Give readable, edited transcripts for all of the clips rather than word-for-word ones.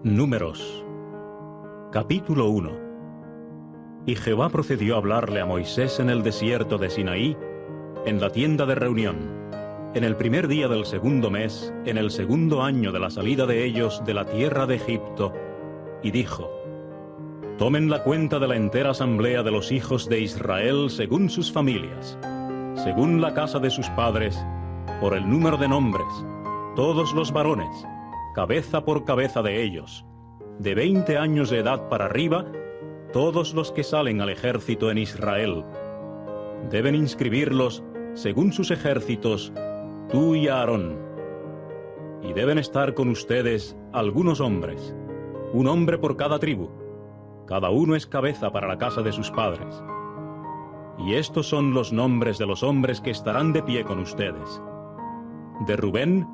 Números, capítulo 1. Y Jehová procedió a hablarle a Moisés en el desierto de Sinaí, en la tienda de reunión, en el primer día del segundo mes, en el segundo año de la salida de ellos de la tierra de Egipto, y dijo: Tomen la cuenta de la entera asamblea de los hijos de Israel según sus familias, según la casa de sus padres, por el número de nombres, todos los varones, cabeza por cabeza de ellos, de 20 años de edad para arriba, todos los que salen al ejército en Israel. Deben inscribirlos según sus ejércitos, tú y Aarón. Y deben estar con ustedes algunos hombres, un hombre por cada tribu. Cada uno es cabeza para la casa de sus padres. Y estos son los nombres de los hombres que estarán de pie con ustedes. De Rubén,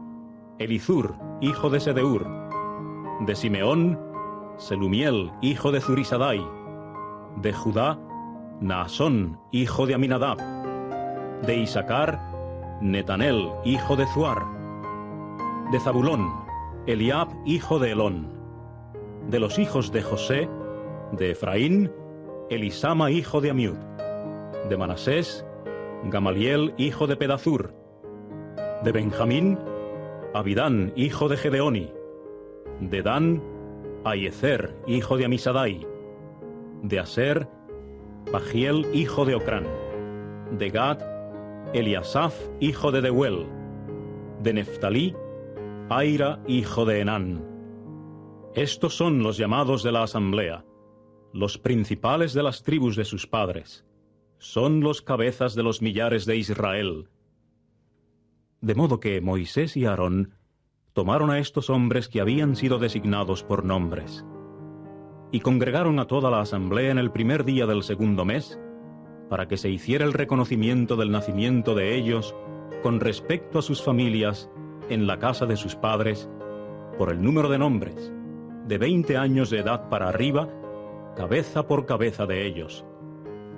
Elizur, hijo de Sedeur. De Simeón, Selumiel, hijo de Zurisadai. De Judá, Naasón, hijo de Aminadab. De Isaacar, Netanel, hijo de Zuar. De Zabulón, Eliab, hijo de Elón. De los hijos de José, de Efraín, Elisama, hijo de Amiud. De Manasés, Gamaliel, hijo de Pedazur. De Benjamín, Abidán, hijo de Gedeoni. De Dan, Aiezer, hijo de Amisadai. De Aser, Pagiel, hijo de Ocrán. De Gad, Eliasaf, hijo de Deuel. De Neftalí, Aira, hijo de Enán. Estos son los llamados de la asamblea, los principales de las tribus de sus padres. Son los cabezas de los millares de Israel. De modo que Moisés y Aarón tomaron a estos hombres que habían sido designados por nombres, y congregaron a toda la asamblea en el primer día del segundo mes, para que se hiciera el reconocimiento del nacimiento de ellos con respecto a sus familias en la casa de sus padres, por el número de nombres, de 20 años de edad para arriba, cabeza por cabeza de ellos,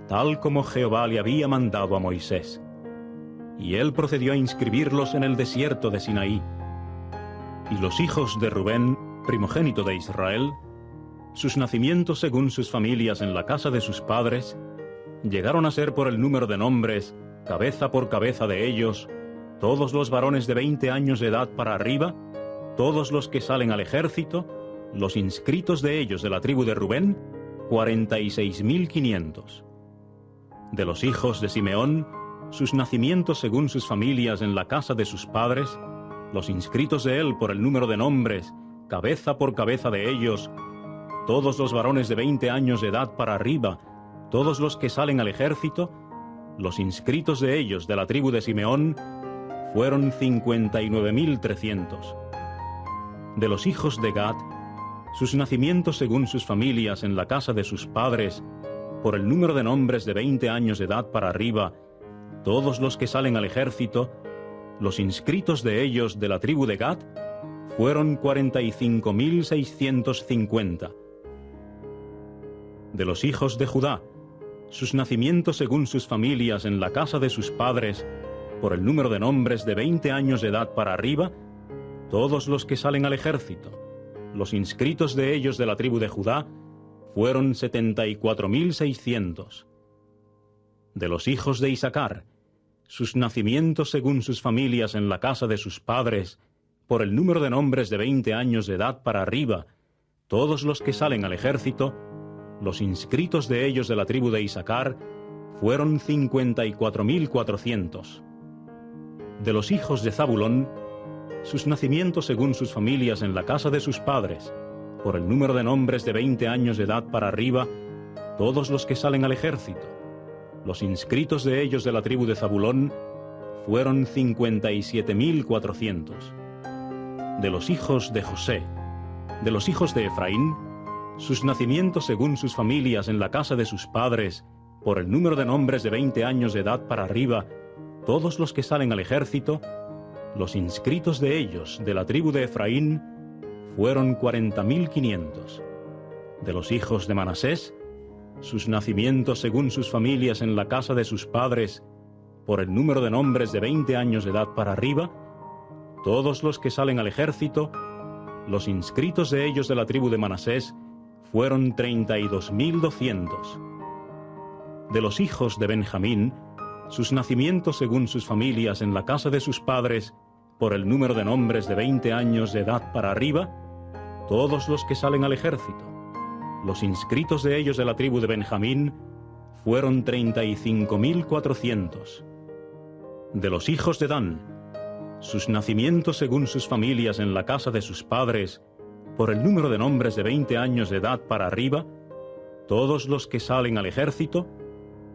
tal como Jehová le había mandado a Moisés. Y él procedió a inscribirlos en el desierto de Sinaí. Y los hijos de Rubén, primogénito de Israel, sus nacimientos según sus familias en la casa de sus padres, llegaron a ser por el número de nombres, cabeza por cabeza de ellos, todos los varones de 20 años de edad para arriba, todos los que salen al ejército, los inscritos de ellos de la tribu de Rubén, 46.500. De los hijos de Simeón, sus nacimientos según sus familias en la casa de sus padres, los inscritos de él por el número de nombres, cabeza por cabeza de ellos, todos los varones de 20 años de edad para arriba, todos los que salen al ejército, los inscritos de ellos de la tribu de Simeón, fueron 59.300. De los hijos de Gad, sus nacimientos según sus familias en la casa de sus padres, por el número de nombres de 20 años de edad para arriba, todos los que salen al ejército, los inscritos de ellos de la tribu de Gad, fueron 45.650. De los hijos de Judá, sus nacimientos según sus familias en la casa de sus padres, por el número de nombres de 20 años de edad para arriba, todos los que salen al ejército, los inscritos de ellos de la tribu de Judá, fueron 74.600. De los hijos de Isaacar, sus nacimientos según sus familias en la casa de sus padres, por el número de nombres de 20 años de edad para arriba, todos los que salen al ejército, los inscritos de ellos de la tribu de Isaacar, fueron 54.400. De los hijos de Zabulón, sus nacimientos según sus familias en la casa de sus padres, por el número de nombres de 20 años de edad para arriba, todos los que salen al ejército, los inscritos de ellos de la tribu de Zabulón, fueron 57.400. De los hijos de José, de los hijos de Efraín, sus nacimientos según sus familias en la casa de sus padres, por el número de nombres de 20 años de edad para arriba, todos los que salen al ejército, los inscritos de ellos de la tribu de Efraín, fueron 40.500. De los hijos de Manasés, sus nacimientos según sus familias en la casa de sus padres, por el número de nombres de 20 años de edad para arriba, todos los que salen al ejército, Los inscritos de ellos de la tribu de Manasés fueron 32.200. De los hijos de Benjamín, sus nacimientos según sus familias en la casa de sus padres, por el número de nombres de 20 años de edad para arriba, todos los que salen al ejército. Los inscritos de ellos de la tribu de Benjamín fueron 35.400. De los hijos de Dan, sus nacimientos según sus familias en la casa de sus padres, por el número de nombres de 20 años de edad para arriba, todos los que salen al ejército,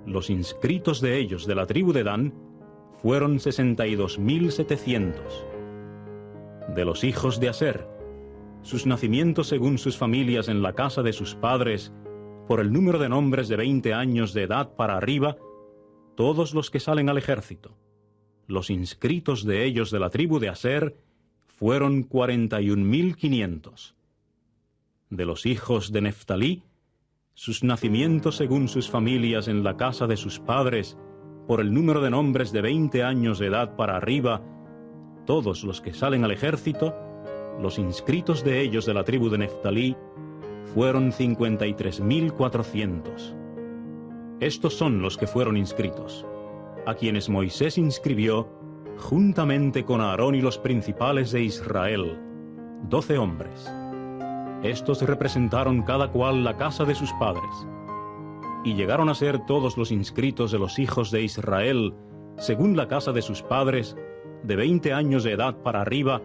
los inscritos de ellos de la tribu de Dan, fueron 62.700. De los hijos de Aser, sus nacimientos según sus familias en la casa de sus padres, por el número de nombres de 20 años de edad para arriba, todos los que salen al ejército. Los inscritos de ellos de la tribu de Aser fueron 41.500. De los hijos de Neftalí, sus nacimientos según sus familias en la casa de sus padres, por el número de nombres de 20 años de edad para arriba, todos los que salen al ejército, los inscritos de ellos de la tribu de Neftalí, fueron 53.400. Estos son los que fueron inscritos, a quienes Moisés inscribió, juntamente con Aarón y los principales de Israel, 12 hombres. Estos representaron cada cual la casa de sus padres. Y llegaron a ser todos los inscritos de los hijos de Israel, según la casa de sus padres, de 20 años de edad para arriba,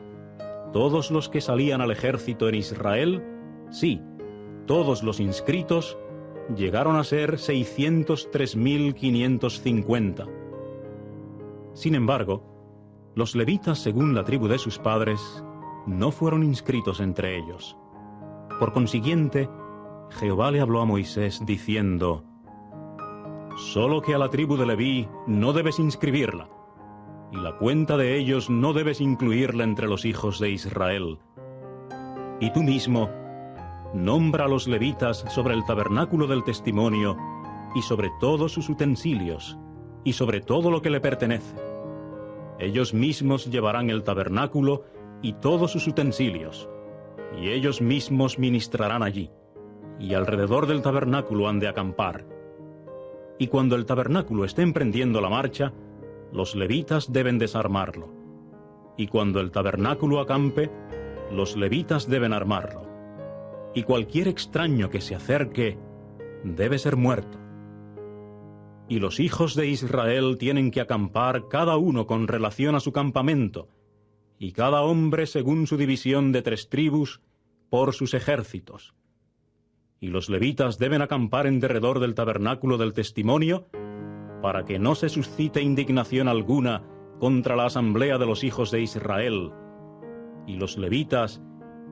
todos los que salían al ejército en Israel, sí, todos los inscritos, llegaron a ser 603.550. Sin embargo, los levitas, según la tribu de sus padres, no fueron inscritos entre ellos. Por consiguiente, Jehová le habló a Moisés diciendo: «Solo que a la tribu de Leví no debes inscribirla, y la cuenta de ellos no debes incluirla entre los hijos de Israel. Y tú mismo, nombra a los levitas sobre el tabernáculo del testimonio, y sobre todos sus utensilios, y sobre todo lo que le pertenece. Ellos mismos llevarán el tabernáculo y todos sus utensilios, y ellos mismos ministrarán allí, y alrededor del tabernáculo han de acampar. Y cuando el tabernáculo esté emprendiendo la marcha, los levitas deben desarmarlo. Y cuando el tabernáculo acampe, los levitas deben armarlo. Y cualquier extraño que se acerque debe ser muerto. Y los hijos de Israel tienen que acampar cada uno con relación a su campamento, y cada hombre según su división de 3 tribus, por sus ejércitos. Y los levitas deben acampar en derredor del tabernáculo del testimonio, para que no se suscite indignación alguna contra la asamblea de los hijos de Israel. Y los levitas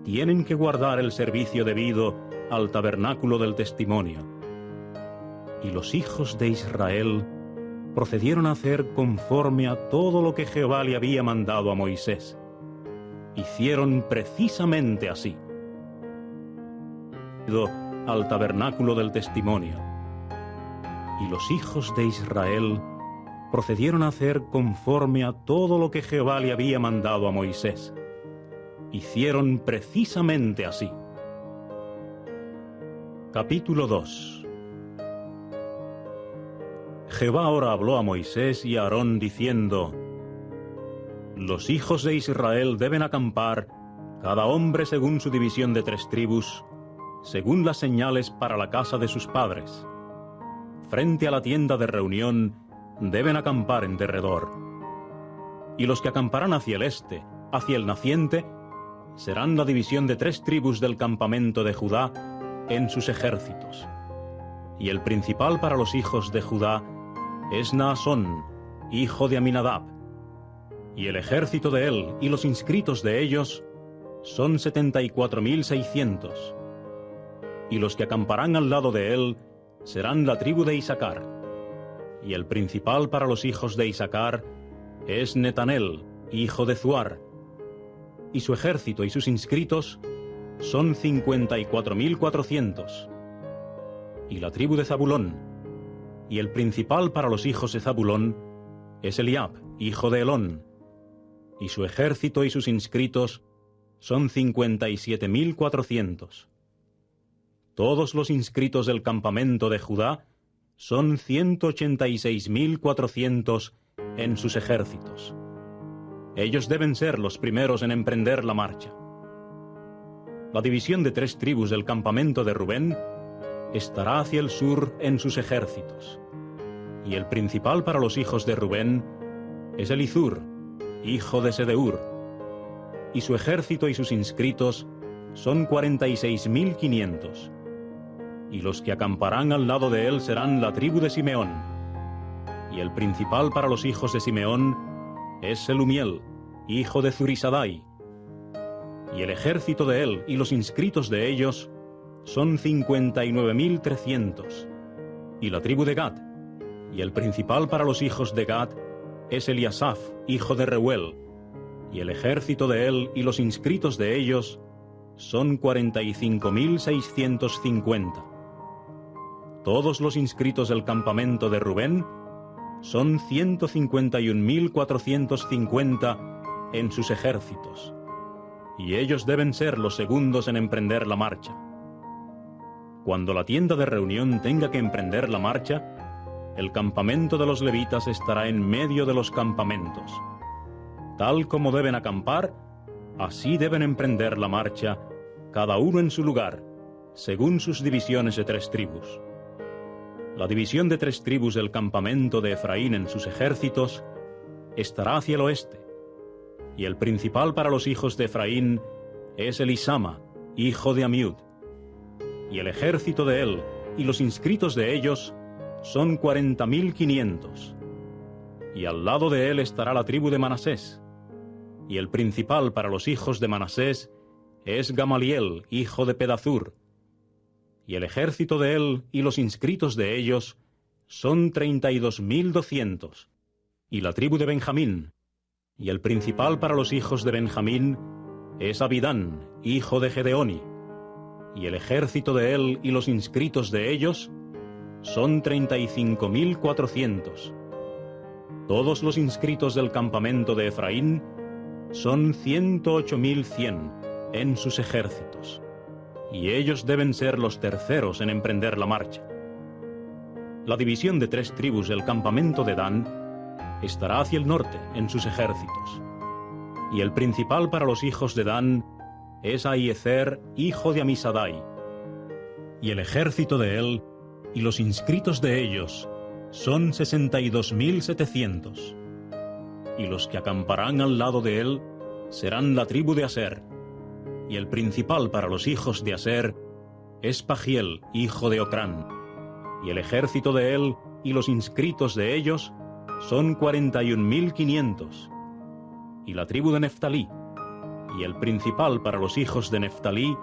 tienen que guardar el servicio debido al tabernáculo del testimonio. Y los hijos de Israel procedieron a hacer conforme a todo lo que Jehová le había mandado a Moisés. Hicieron precisamente así. Al tabernáculo del testimonio. Y los hijos de Israel procedieron a hacer conforme a todo lo que Jehová le había mandado a Moisés. Hicieron precisamente así. Capítulo 2. Jehová ahora habló a Moisés y a Aarón diciendo: Los hijos de Israel deben acampar, cada hombre según su división de 3 tribus, según las señales para la casa de sus padres. Frente a la tienda de reunión deben acampar en derredor. Y los que acamparán hacia el este, hacia el naciente, serán la división de 3 tribus del campamento de Judá en sus ejércitos. Y el principal para los hijos de Judá es Naasón, hijo de Aminadab. Y el ejército de él y los inscritos de ellos son 74.600. Y los que acamparán al lado de él serán la tribu de Isacar. Y el principal para los hijos de Isacar es Netanel, hijo de Zuar. Y su ejército y sus inscritos son 54.400. Y la tribu de Zabulón. Y el principal para los hijos de Zabulón es Eliab, hijo de Elón. Y su ejército y sus inscritos son 57.400. Todos los inscritos del campamento de Judá son 186.400 en sus ejércitos. Ellos deben ser los primeros en emprender la marcha. La división de 3 tribus del campamento de Rubén estará hacia el sur en sus ejércitos. Y el principal para los hijos de Rubén es Elizur, hijo de Sedeur, y su ejército y sus inscritos son 46.500. Y los que acamparán al lado de él serán la tribu de Simeón. Y el principal para los hijos de Simeón es Selumiel, hijo de Zurisadai. Y el ejército de él y los inscritos de ellos son 59.300. Y la tribu de Gad, y el principal para los hijos de Gad es Eliasaf, hijo de Reuel. Y el ejército de él y los inscritos de ellos son 45.650. Todos los inscritos del campamento de Rubén son 151.450 en sus ejércitos, y ellos deben ser los segundos en emprender la marcha. Cuando la tienda de reunión tenga que emprender la marcha, el campamento de los levitas estará en medio de los campamentos. Tal como deben acampar, así deben emprender la marcha, cada uno en su lugar, según sus divisiones de 3 tribus. La división de 3 tribus del campamento de Efraín en sus ejércitos estará hacia el oeste, y el principal para los hijos de Efraín es Elisama, hijo de Amiud. Y el ejército de él y los inscritos de ellos son 40.500. Y al lado de él estará la tribu de Manasés. Y el principal para los hijos de Manasés es Gamaliel, hijo de Pedazur. Y el ejército de él y los inscritos de ellos son 32.200. Y la tribu de Benjamín. Y el principal para los hijos de Benjamín es Abidán, hijo de Gedeoni. Y el ejército de él y los inscritos de ellos son 35.400. Todos los inscritos del campamento de Efraín son 108.100 en sus ejércitos, y ellos deben ser los terceros en emprender la marcha. La división de 3 tribus del campamento de Dan estará hacia el norte en sus ejércitos, y el principal para los hijos de Dan es Ahiezer, hijo de Amisadai. Y el ejército de él y los inscritos de ellos son 62.700. Y los que acamparán al lado de él serán la tribu de Aser. Y el principal para los hijos de Aser es Pagiel, hijo de Ocrán. Y el ejército de él y los inscritos de ellos son 41.500. Y la tribu de Neftalí, y el principal para los hijos de Neftalí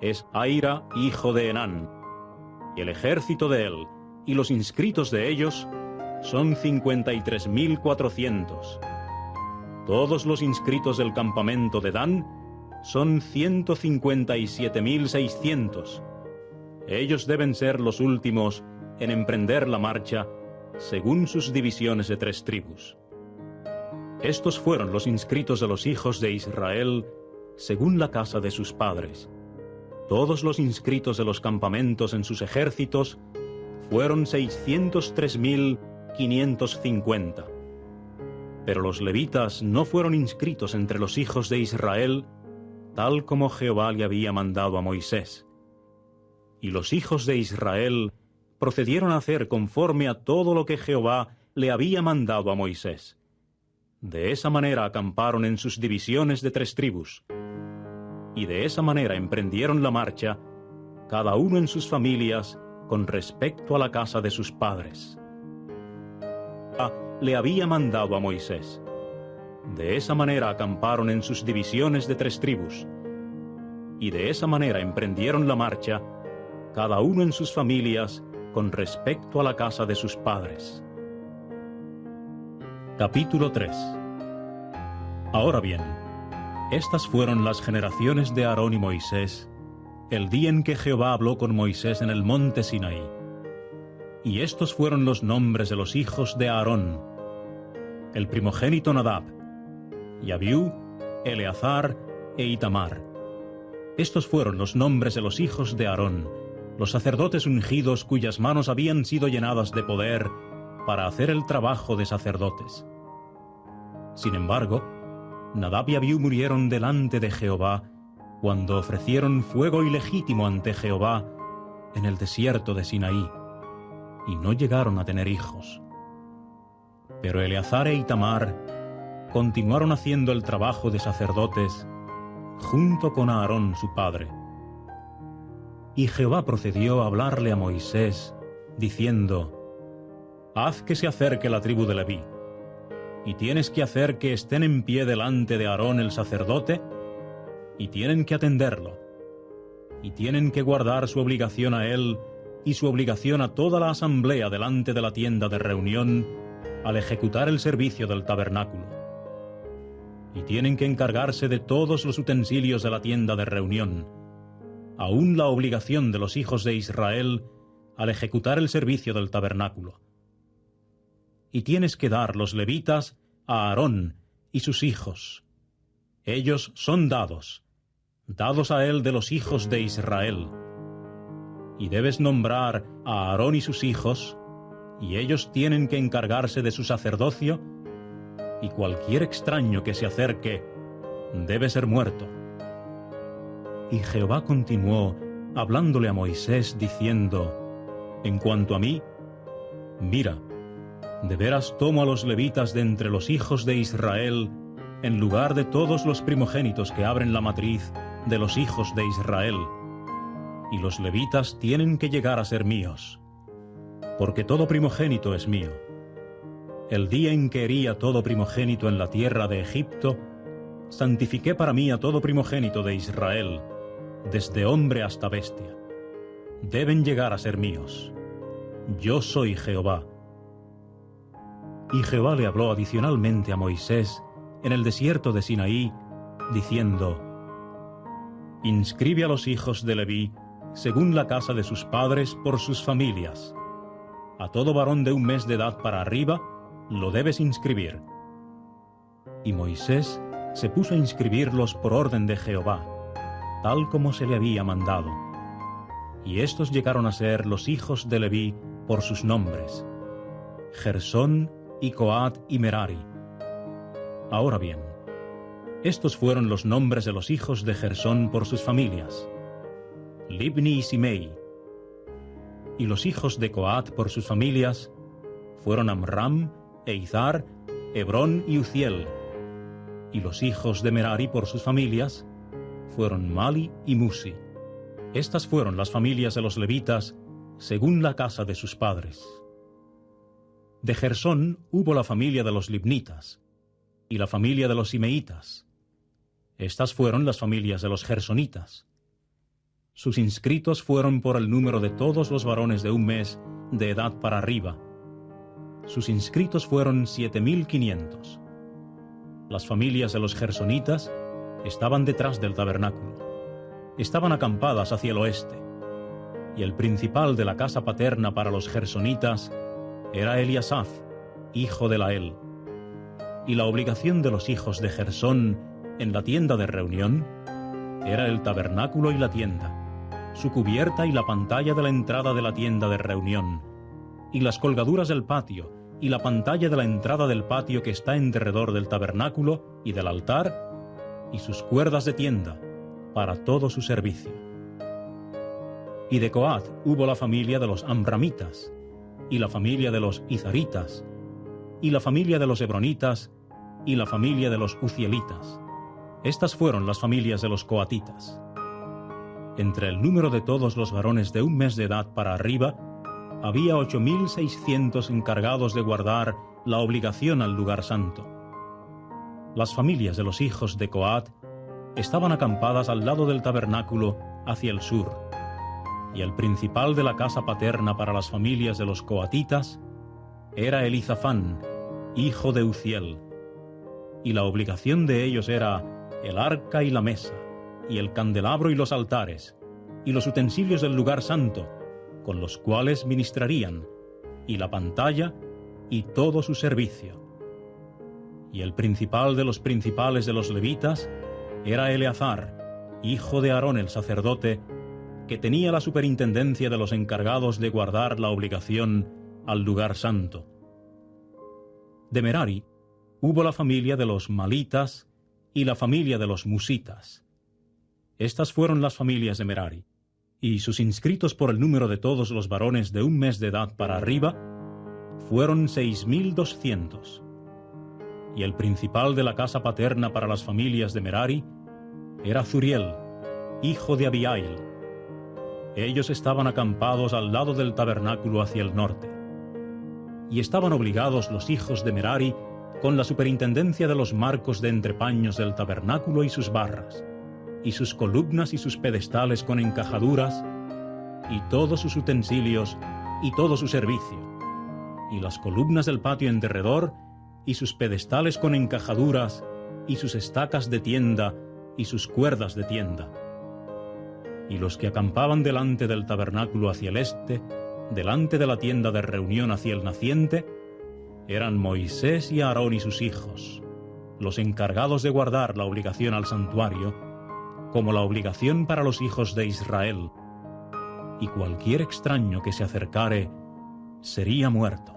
es Aira, hijo de Enán. Y el ejército de él y los inscritos de ellos son 53.400. Todos los inscritos del campamento de Dan son 157.600. Ellos deben ser los últimos en emprender la marcha, según sus divisiones de 3 tribus. Estos fueron los inscritos de los hijos de Israel, según la casa de sus padres. Todos los inscritos de los campamentos en sus ejércitos fueron 603.550. Pero los levitas no fueron inscritos entre los hijos de Israel, tal como Jehová le había mandado a Moisés. Y los hijos de Israel procedieron a hacer conforme a todo lo que Jehová le había mandado a Moisés. De esa manera acamparon en sus divisiones de 3 tribus, y de esa manera emprendieron la marcha, cada uno en sus familias, con respecto a la casa de sus padres. Le había mandado a Moisés. De esa manera acamparon en sus divisiones de 3 tribus, y de esa manera emprendieron la marcha, cada uno en sus familias, con respecto a la casa de sus padres. Capítulo 3. Ahora bien, estas fueron las generaciones de Aarón y Moisés, el día en que Jehová habló con Moisés en el monte Sinaí. Y estos fueron los nombres de los hijos de Aarón: el primogénito Nadab, y Abiú, Eleazar, e Itamar. Estos fueron los nombres de los hijos de Aarón, los sacerdotes ungidos cuyas manos habían sido llenadas de poder para hacer el trabajo de sacerdotes. Sin embargo, Nadab y Abiú murieron delante de Jehová cuando ofrecieron fuego ilegítimo ante Jehová en el desierto de Sinaí, y no llegaron a tener hijos. Pero Eleazar e Itamar continuaron haciendo el trabajo de sacerdotes junto con Aarón su padre. Y Jehová procedió a hablarle a Moisés, diciendo: Haz que se acerque la tribu de Leví, y tienes que hacer que estén en pie delante de Aarón el sacerdote, y tienen que atenderlo, y tienen que guardar su obligación a él y su obligación a toda la asamblea delante de la tienda de reunión al ejecutar el servicio del tabernáculo. Y tienen que encargarse de todos los utensilios de la tienda de reunión, aún la obligación de los hijos de Israel al ejecutar el servicio del tabernáculo. Y tienes que dar los levitas a Aarón y sus hijos. Ellos son dados a él de los hijos de Israel. Y debes nombrar a Aarón y sus hijos, y ellos tienen que encargarse de su sacerdocio, y cualquier extraño que se acerque debe ser muerto. Y Jehová continuó hablándole a Moisés, diciendo: En cuanto a mí, mira, de veras tomo a los levitas de entre los hijos de Israel, en lugar de todos los primogénitos que abren la matriz de los hijos de Israel, y los levitas tienen que llegar a ser míos, porque todo primogénito es mío. El día en que herí a todo primogénito en la tierra de Egipto, santifiqué para mí a todo primogénito de Israel, desde hombre hasta bestia. Deben llegar a ser míos. Yo soy Jehová. Y Jehová le habló adicionalmente a Moisés en el desierto de Sinaí, diciendo: Inscribe a los hijos de Leví según la casa de sus padres por sus familias. A todo varón de un mes de edad para arriba lo debes inscribir. Y Moisés se puso a inscribirlos por orden de Jehová, tal como se le había mandado. Y estos llegaron a ser los hijos de Leví por sus nombres: Gersón y Coat y Merari. Ahora bien, estos fueron los nombres de los hijos de Gersón por sus familias: Libni y Simei. Y los hijos de Coat por sus familias fueron Amram, Eizar, Hebrón y Uziel. Y los hijos de Merari por sus familias fueron Mali y Musi. Estas fueron las familias de los levitas según la casa de sus padres. De Gersón hubo la familia de los libnitas y la familia de los simeitas. Estas fueron las familias de los gersonitas. Sus inscritos fueron por el número de todos los varones de un mes de edad para arriba. Sus inscritos fueron 7,500. Las familias de los gersonitas estaban detrás del tabernáculo. Estaban acampadas hacia el oeste. Y el principal de la casa paterna para los gersonitas era Eliasaf, hijo de Lael. Y la obligación de los hijos de Gersón en la tienda de reunión era el tabernáculo y la tienda, su cubierta y la pantalla de la entrada de la tienda de reunión, y las colgaduras del patio, y la pantalla de la entrada del patio que está en derredor del tabernáculo y del altar, y sus cuerdas de tienda, para todo su servicio. Y de Coat hubo la familia de los amramitas, y la familia de los izaritas, y la familia de los hebronitas, y la familia de los uzielitas. Estas fueron las familias de los coatitas. Entre el número de todos los varones de un mes de edad para arriba, había 8,600 encargados de guardar la obligación al lugar santo. Las familias de los hijos de Coat estaban acampadas al lado del tabernáculo hacia el sur, y el principal de la casa paterna para las familias de los coatitas era Elizafán, hijo de Uziel, y la obligación de ellos era el arca y la mesa, y el candelabro y los altares, y los utensilios del lugar santo, con los cuales ministrarían, y la pantalla, y todo su servicio. Y el principal de los principales de los levitas era Eleazar, hijo de Aarón el sacerdote, que tenía la superintendencia de los encargados de guardar la obligación al lugar santo. De Merari hubo la familia de los Malitas y la familia de los Musitas. Estas fueron las familias de Merari, y sus inscritos por el número de todos los varones de un mes de edad para arriba fueron 6,200. Y el principal de la casa paterna para las familias de Merari era Zuriel, hijo de Abiail. Ellos estaban acampados al lado del tabernáculo hacia el norte. Y estaban obligados los hijos de Merari con la superintendencia de los marcos de entrepaños del tabernáculo y sus barras, y sus columnas y sus pedestales con encajaduras, y todos sus utensilios y todo su servicio, y las columnas del patio en derredor, y sus pedestales con encajaduras, y sus estacas de tienda, y sus cuerdas de tienda. Y los que acampaban delante del tabernáculo hacia el este, delante de la tienda de reunión hacia el naciente, eran Moisés y Aarón y sus hijos, los encargados de guardar la obligación al santuario, como la obligación para los hijos de Israel, y cualquier extraño que se acercare sería muerto.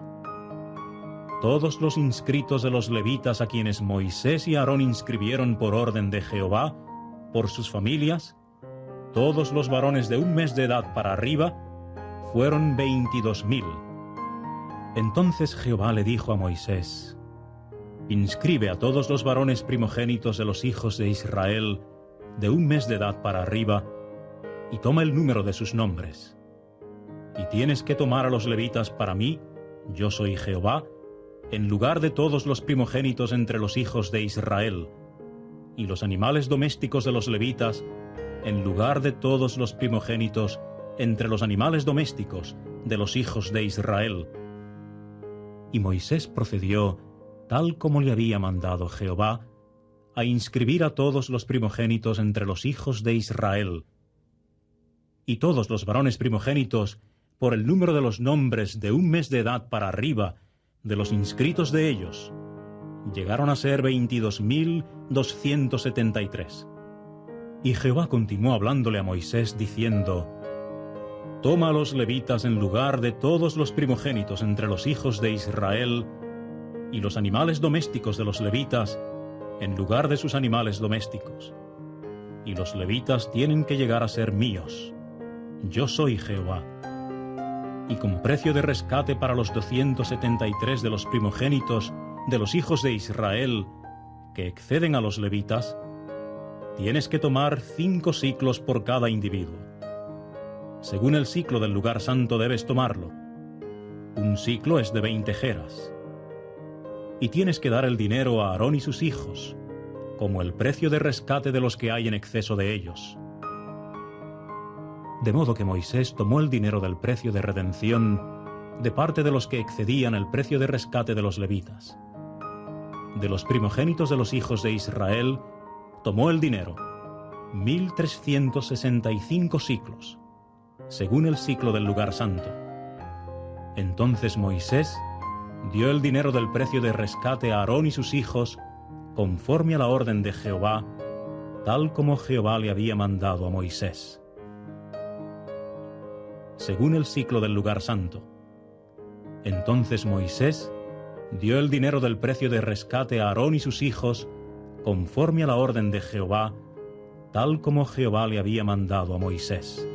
Todos los inscritos de los levitas a quienes Moisés y Aarón inscribieron por orden de Jehová, por sus familias, todos los varones de un mes de edad para arriba, fueron 22,000. Entonces Jehová le dijo a Moisés: inscribe a todos los varones primogénitos de los hijos de Israel de un mes de edad para arriba, y toma el número de sus nombres. Y tienes que tomar a los levitas para mí, yo soy Jehová, en lugar de todos los primogénitos entre los hijos de Israel, y los animales domésticos de los levitas, en lugar de todos los primogénitos entre los animales domésticos de los hijos de Israel. Y Moisés procedió, tal como le había mandado Jehová, a inscribir a todos los primogénitos entre los hijos de Israel. Y todos los varones primogénitos, por el número de los nombres de un mes de edad para arriba, de los inscritos de ellos, llegaron a ser 22,273. Y Jehová continuó hablándole a Moisés, diciendo: toma a los levitas en lugar de todos los primogénitos entre los hijos de Israel, y los animales domésticos de los levitas en lugar de sus animales domésticos. Y los levitas tienen que llegar a ser míos. Yo soy Jehová. Y como precio de rescate para los 273 de los primogénitos de los hijos de Israel, que exceden a los levitas, tienes que tomar 5 siclos por cada individuo. Según el siclo del lugar santo debes tomarlo. Un siclo es de 20 geras. Y tienes que dar el dinero a Aarón y sus hijos, como el precio de rescate de los que hay en exceso de ellos. De modo que Moisés tomó el dinero del precio de redención de parte de los que excedían el precio de rescate de los levitas. De los primogénitos de los hijos de Israel, tomó el dinero, 1,365 siclos, según el siclo del lugar santo. Entonces Moisés dio el dinero del precio de rescate a Aarón y sus hijos, conforme a la orden de Jehová, tal como Jehová le había mandado a Moisés. Según el siclo del lugar santo. Entonces Moisés dio el dinero del precio de rescate a Aarón y sus hijos, conforme a la orden de Jehová, tal como Jehová le había mandado a Moisés.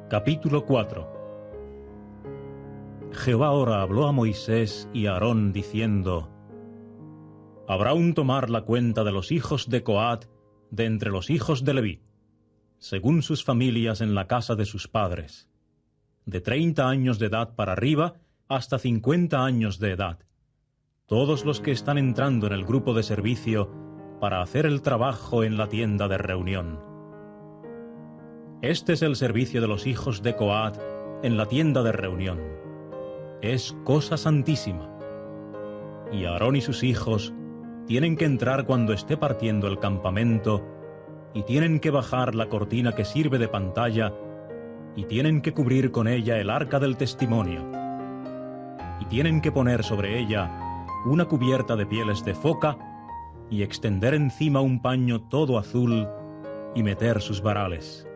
Capítulo 4. Jehová ahora habló a Moisés y a Aarón, diciendo: habrá un tomar la cuenta de los hijos de Coat de entre los hijos de Leví, según sus familias en la casa de sus padres, de 30 años de edad para arriba hasta 50 años de edad, todos los que están entrando en el grupo de servicio para hacer el trabajo en la tienda de reunión. Este es el servicio de los hijos de Coat en la tienda de reunión. Es cosa santísima. Y Aarón y sus hijos tienen que entrar cuando esté partiendo el campamento, y tienen que bajar la cortina que sirve de pantalla, y tienen que cubrir con ella el arca del testimonio, y tienen que poner sobre ella una cubierta de pieles de foca, y extender encima un paño todo azul y meter sus varales.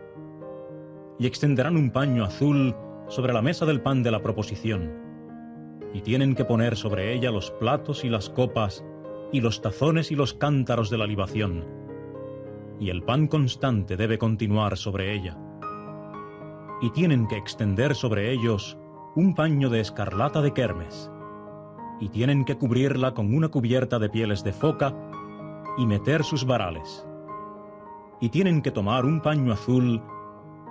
Y extenderán un paño azul sobre la mesa del pan de la proposición, y tienen que poner sobre ella los platos y las copas, y los tazones y los cántaros de la libación, y el pan constante debe continuar sobre ella. Y tienen que extender sobre ellos un paño de escarlata de kermes, y tienen que cubrirla con una cubierta de pieles de foca, y meter sus varales. Y tienen que tomar un paño azul,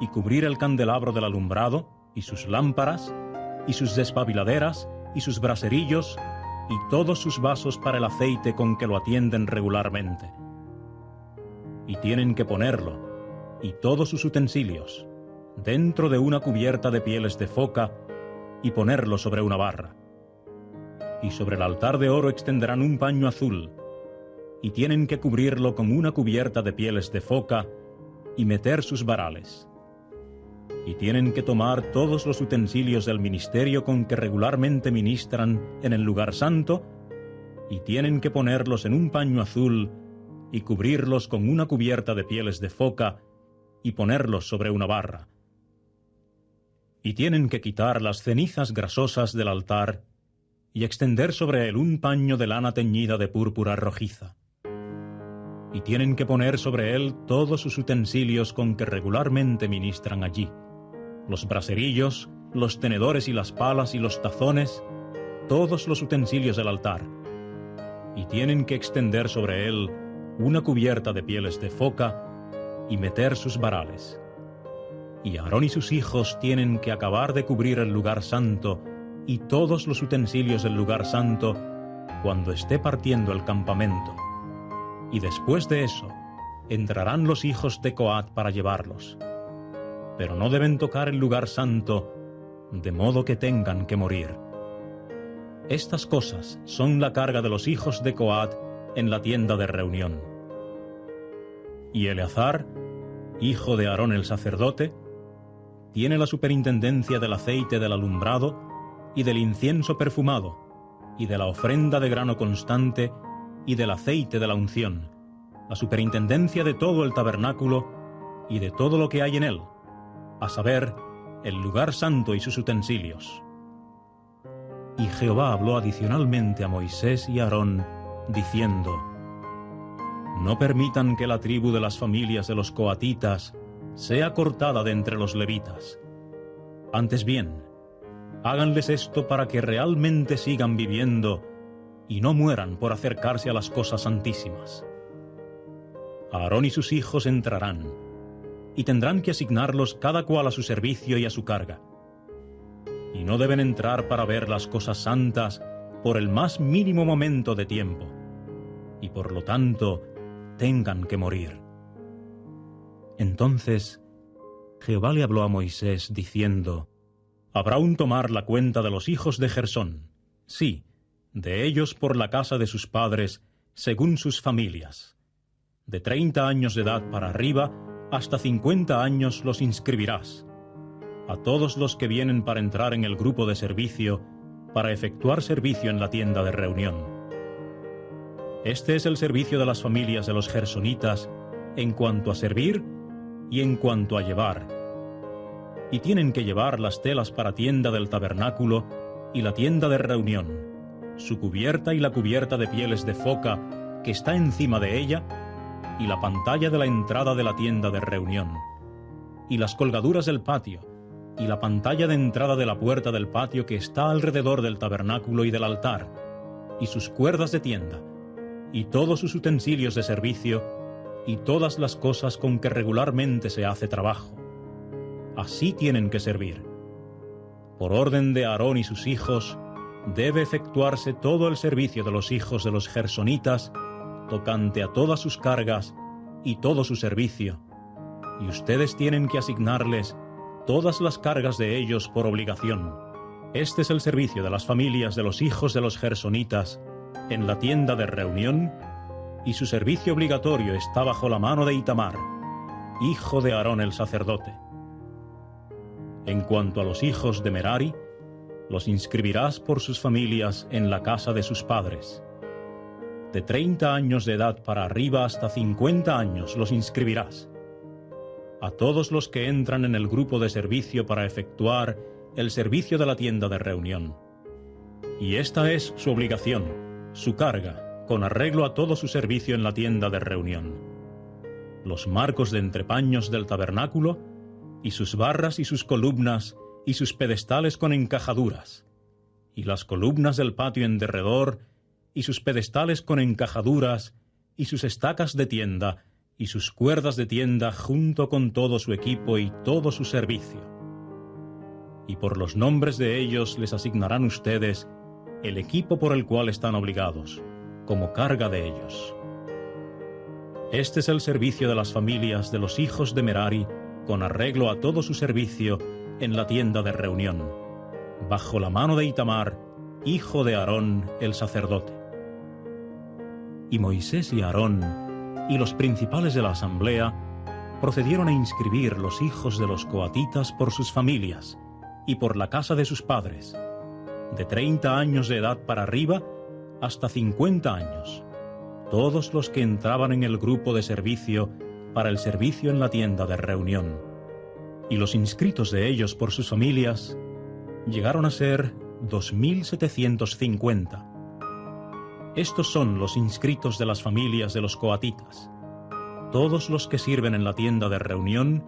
y cubrir el candelabro del alumbrado, y sus lámparas, y sus despabiladeras, y sus braserillos, y todos sus vasos para el aceite con que lo atienden regularmente. Y tienen que ponerlo, y todos sus utensilios, dentro de una cubierta de pieles de foca, y ponerlo sobre una barra. Y sobre el altar de oro extenderán un paño azul, y tienen que cubrirlo con una cubierta de pieles de foca, y meter sus varales. Y tienen que tomar todos los utensilios del ministerio con que regularmente ministran en el lugar santo, y tienen que ponerlos en un paño azul, y cubrirlos con una cubierta de pieles de foca, y ponerlos sobre una barra. Y tienen que quitar las cenizas grasosas del altar, y extender sobre él un paño de lana teñida de púrpura rojiza. Y tienen que poner sobre él todos sus utensilios con que regularmente ministran allí, los braserillos, los tenedores y las palas y los tazones, todos los utensilios del altar. Y tienen que extender sobre él una cubierta de pieles de foca y meter sus varales. Y Aarón y sus hijos tienen que acabar de cubrir el lugar santo y todos los utensilios del lugar santo cuando esté partiendo el campamento. Y después de eso, entrarán los hijos de Coat para llevarlos. Pero no deben tocar el lugar santo, de modo que tengan que morir. Estas cosas son la carga de los hijos de Coat en la tienda de reunión. Y Eleazar, hijo de Aarón el sacerdote, tiene la superintendencia del aceite del alumbrado y del incienso perfumado, y de la ofrenda de grano constante y del aceite de la unción, la superintendencia de todo el tabernáculo y de todo lo que hay en él, a saber, el lugar santo y sus utensilios. Y Jehová habló adicionalmente a Moisés y a Aarón, diciendo: No permitan que la tribu de las familias de los coatitas sea cortada de entre los levitas. Antes bien, háganles esto para que realmente sigan viviendo y no mueran por acercarse a las cosas santísimas. Aarón y sus hijos entrarán, y tendrán que asignarlos cada cual a su servicio y a su carga. Y no deben entrar para ver las cosas santas por el más mínimo momento de tiempo, y por lo tanto tengan que morir. Entonces Jehová le habló a Moisés, diciendo: Habrá un tomar la cuenta de los hijos de Gersón, sí, de ellos por la casa de sus padres, según sus familias. De 30 años de edad para arriba, hasta 50 años los inscribirás. A todos los que vienen para entrar en el grupo de servicio, para efectuar servicio en la tienda de reunión. Este es el servicio de las familias de los gersonitas, en cuanto a servir y en cuanto a llevar. Y tienen que llevar las telas para tienda del tabernáculo y la tienda de reunión, su cubierta y la cubierta de pieles de foca que está encima de ella, y la pantalla de la entrada de la tienda de reunión, y las colgaduras del patio, y la pantalla de entrada de la puerta del patio que está alrededor del tabernáculo y del altar, y sus cuerdas de tienda, y todos sus utensilios de servicio, y todas las cosas con que regularmente se hace trabajo. Así tienen que servir. Por orden de Aarón y sus hijos, debe efectuarse todo el servicio de los hijos de los gersonitas, tocante a todas sus cargas y todo su servicio, y ustedes tienen que asignarles todas las cargas de ellos por obligación. Este es el servicio de las familias de los hijos de los gersonitas en la tienda de reunión, y su servicio obligatorio está bajo la mano de Itamar, hijo de Aarón el sacerdote. En cuanto a los hijos de Merari, los inscribirás por sus familias en la casa de sus padres. De 30 años de edad para arriba hasta 50 años los inscribirás. A todos los que entran en el grupo de servicio para efectuar el servicio de la tienda de reunión. Y esta es su obligación, su carga, con arreglo a todo su servicio en la tienda de reunión. Los marcos de entrepaños del tabernáculo, y sus barras y sus columnas, y sus pedestales con encajaduras, y las columnas del patio en derredor, y sus pedestales con encajaduras, y sus estacas de tienda, y sus cuerdas de tienda junto con todo su equipo y todo su servicio. Y por los nombres de ellos les asignarán ustedes el equipo por el cual están obligados, como carga de ellos. Este es el servicio de las familias de los hijos de Merari, con arreglo a todo su servicio en la tienda de reunión, bajo la mano de Itamar, hijo de Aarón, el sacerdote. Y Moisés y Aarón, y los principales de la asamblea, procedieron a inscribir los hijos de los coatitas por sus familias, y por la casa de sus padres, de 30 años de edad para arriba hasta 50 años, todos los que entraban en el grupo de servicio para el servicio en la tienda de reunión. Y los inscritos de ellos por sus familias llegaron a ser 2.750. Estos son los inscritos de las familias de los coatitas, todos los que sirven en la tienda de reunión,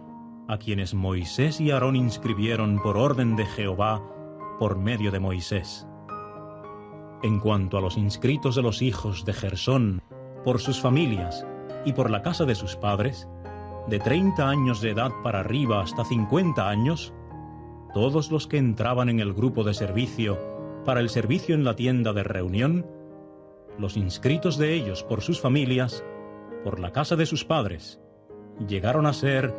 a quienes Moisés y Aarón inscribieron por orden de Jehová por medio de Moisés. En cuanto a los inscritos de los hijos de Gersón por sus familias y por la casa de sus padres, de 30 años de edad para arriba hasta 50 años, todos los que entraban en el grupo de servicio para el servicio en la tienda de reunión, los inscritos de ellos por sus familias, por la casa de sus padres, llegaron a ser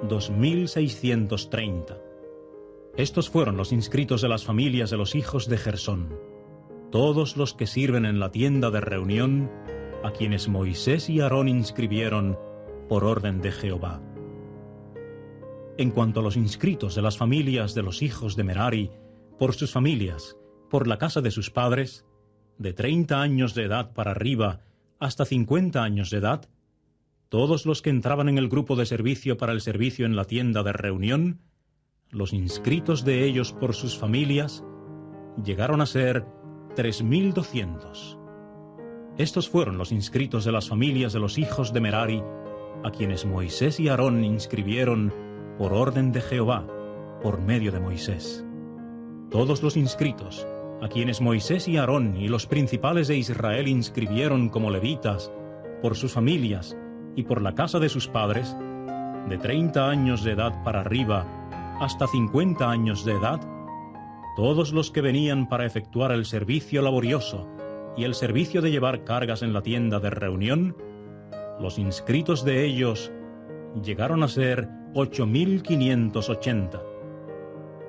2.630. Estos fueron los inscritos de las familias de los hijos de Gersón, todos los que sirven en la tienda de reunión, a quienes Moisés y Aarón inscribieron por orden de Jehová. En cuanto a los inscritos de las familias de los hijos de Merari, por sus familias, por la casa de sus padres, de 30 años de edad para arriba hasta 50 años de edad, todos los que entraban en el grupo de servicio para el servicio en la tienda de reunión, los inscritos de ellos por sus familias, llegaron a ser 3.200. Estos fueron los inscritos de las familias de los hijos de Merari, a quienes Moisés y Aarón inscribieron por orden de Jehová, por medio de Moisés. Todos los inscritos, a quienes Moisés y Aarón y los principales de Israel inscribieron como levitas, por sus familias y por la casa de sus padres, de 30 años de edad para arriba hasta 50 años de edad, todos los que venían para efectuar el servicio laborioso y el servicio de llevar cargas en la tienda de reunión, los inscritos de ellos llegaron a ser 8.580.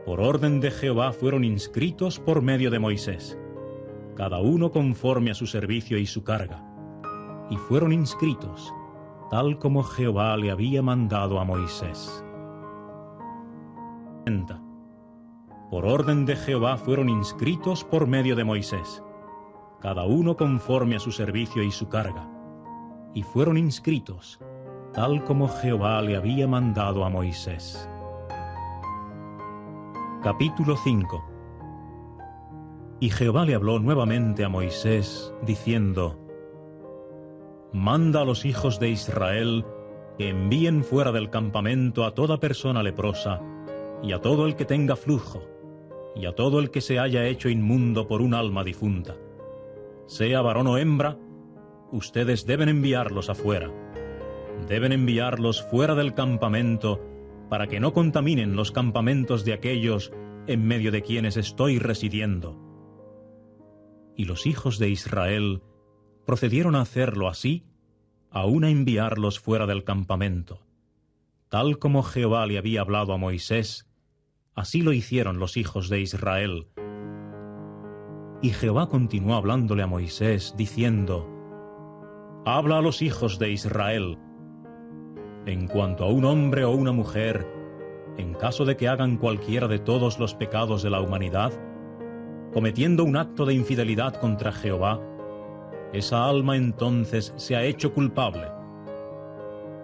Por orden de Jehová fueron inscritos por medio de Moisés, cada uno conforme a su servicio y su carga, y fueron inscritos, tal como Jehová le había mandado a Moisés. Por orden de Jehová fueron inscritos por medio de Moisés, cada uno conforme a su servicio y su carga, y fueron inscritos, tal como Jehová le había mandado a Moisés. Capítulo 5. Y Jehová le habló nuevamente a Moisés, diciendo: Manda a los hijos de Israel que envíen fuera del campamento a toda persona leprosa, y a todo el que tenga flujo, y a todo el que se haya hecho inmundo por un alma difunta. Sea varón o hembra, ustedes deben enviarlos afuera. Deben enviarlos fuera del campamento, para que no contaminen los campamentos de aquellos en medio de quienes estoy residiendo. Y los hijos de Israel procedieron a hacerlo así, aún a enviarlos fuera del campamento. Tal como Jehová le había hablado a Moisés, así lo hicieron los hijos de Israel. Y Jehová continuó hablándole a Moisés, diciendo: Habla a los hijos de Israel. En cuanto a un hombre o una mujer, en caso de que hagan cualquiera de todos los pecados de la humanidad, cometiendo un acto de infidelidad contra Jehová, esa alma entonces se ha hecho culpable,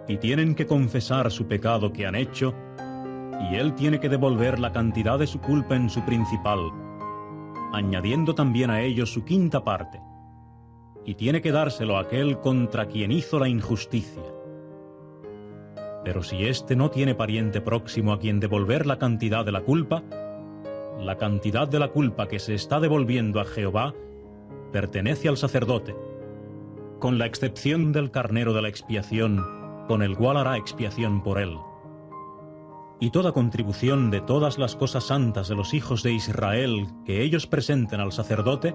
y tienen que confesar su pecado que han hecho, y él tiene que devolver la cantidad de su culpa en su principal, añadiendo también a ello su quinta parte, y tiene que dárselo a aquel contra quien hizo la injusticia. Pero si éste no tiene pariente próximo a quien devolver la cantidad de la culpa que se está devolviendo a Jehová pertenece al sacerdote, con la excepción del carnero de la expiación, con el cual hará expiación por él. Y toda contribución de todas las cosas santas de los hijos de Israel que ellos presenten al sacerdote,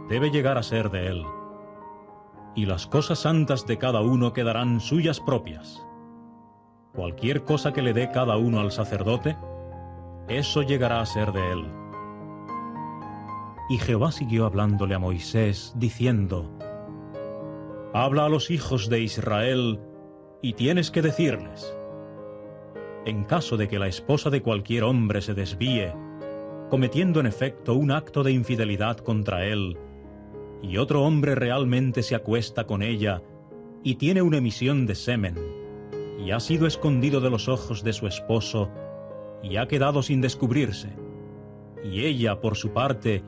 debe llegar a ser de él. Y las cosas santas de cada uno quedarán suyas propias. Cualquier cosa que le dé cada uno al sacerdote, eso llegará a ser de él. Y Jehová siguió hablándole a Moisés, diciendo: Habla a los hijos de Israel, y tienes que decirles: en caso de que la esposa de cualquier hombre se desvíe, cometiendo en efecto un acto de infidelidad contra él, y otro hombre realmente se acuesta con ella, y tiene una emisión de semen, y ha sido escondido de los ojos de su esposo, y ha quedado sin descubrirse, y ella, por su parte,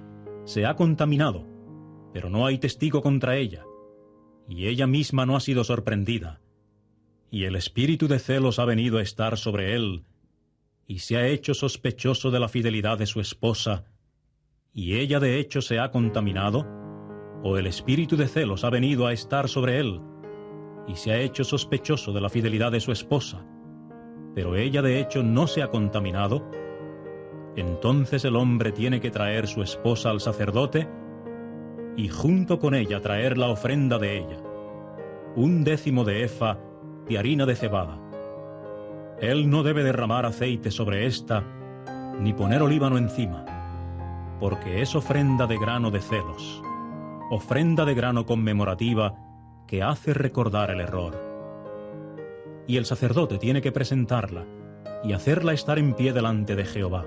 se ha contaminado, pero no hay testigo contra ella, y ella misma no ha sido sorprendida, y el espíritu de celos ha venido a estar sobre él, y se ha hecho sospechoso de la fidelidad de su esposa, y ella de hecho se ha contaminado, o el espíritu de celos ha venido a estar sobre él, y se ha hecho sospechoso de la fidelidad de su esposa, pero ella de hecho no se ha contaminado, entonces el hombre tiene que traer su esposa al sacerdote, y junto con ella traer la ofrenda de ella, 1/10 de efa de harina de cebada. Él no debe derramar aceite sobre ésta, ni poner olíbano encima, porque es ofrenda de grano de celos, ofrenda de grano conmemorativa que hace recordar el error. Y el sacerdote tiene que presentarla y hacerla estar en pie delante de Jehová.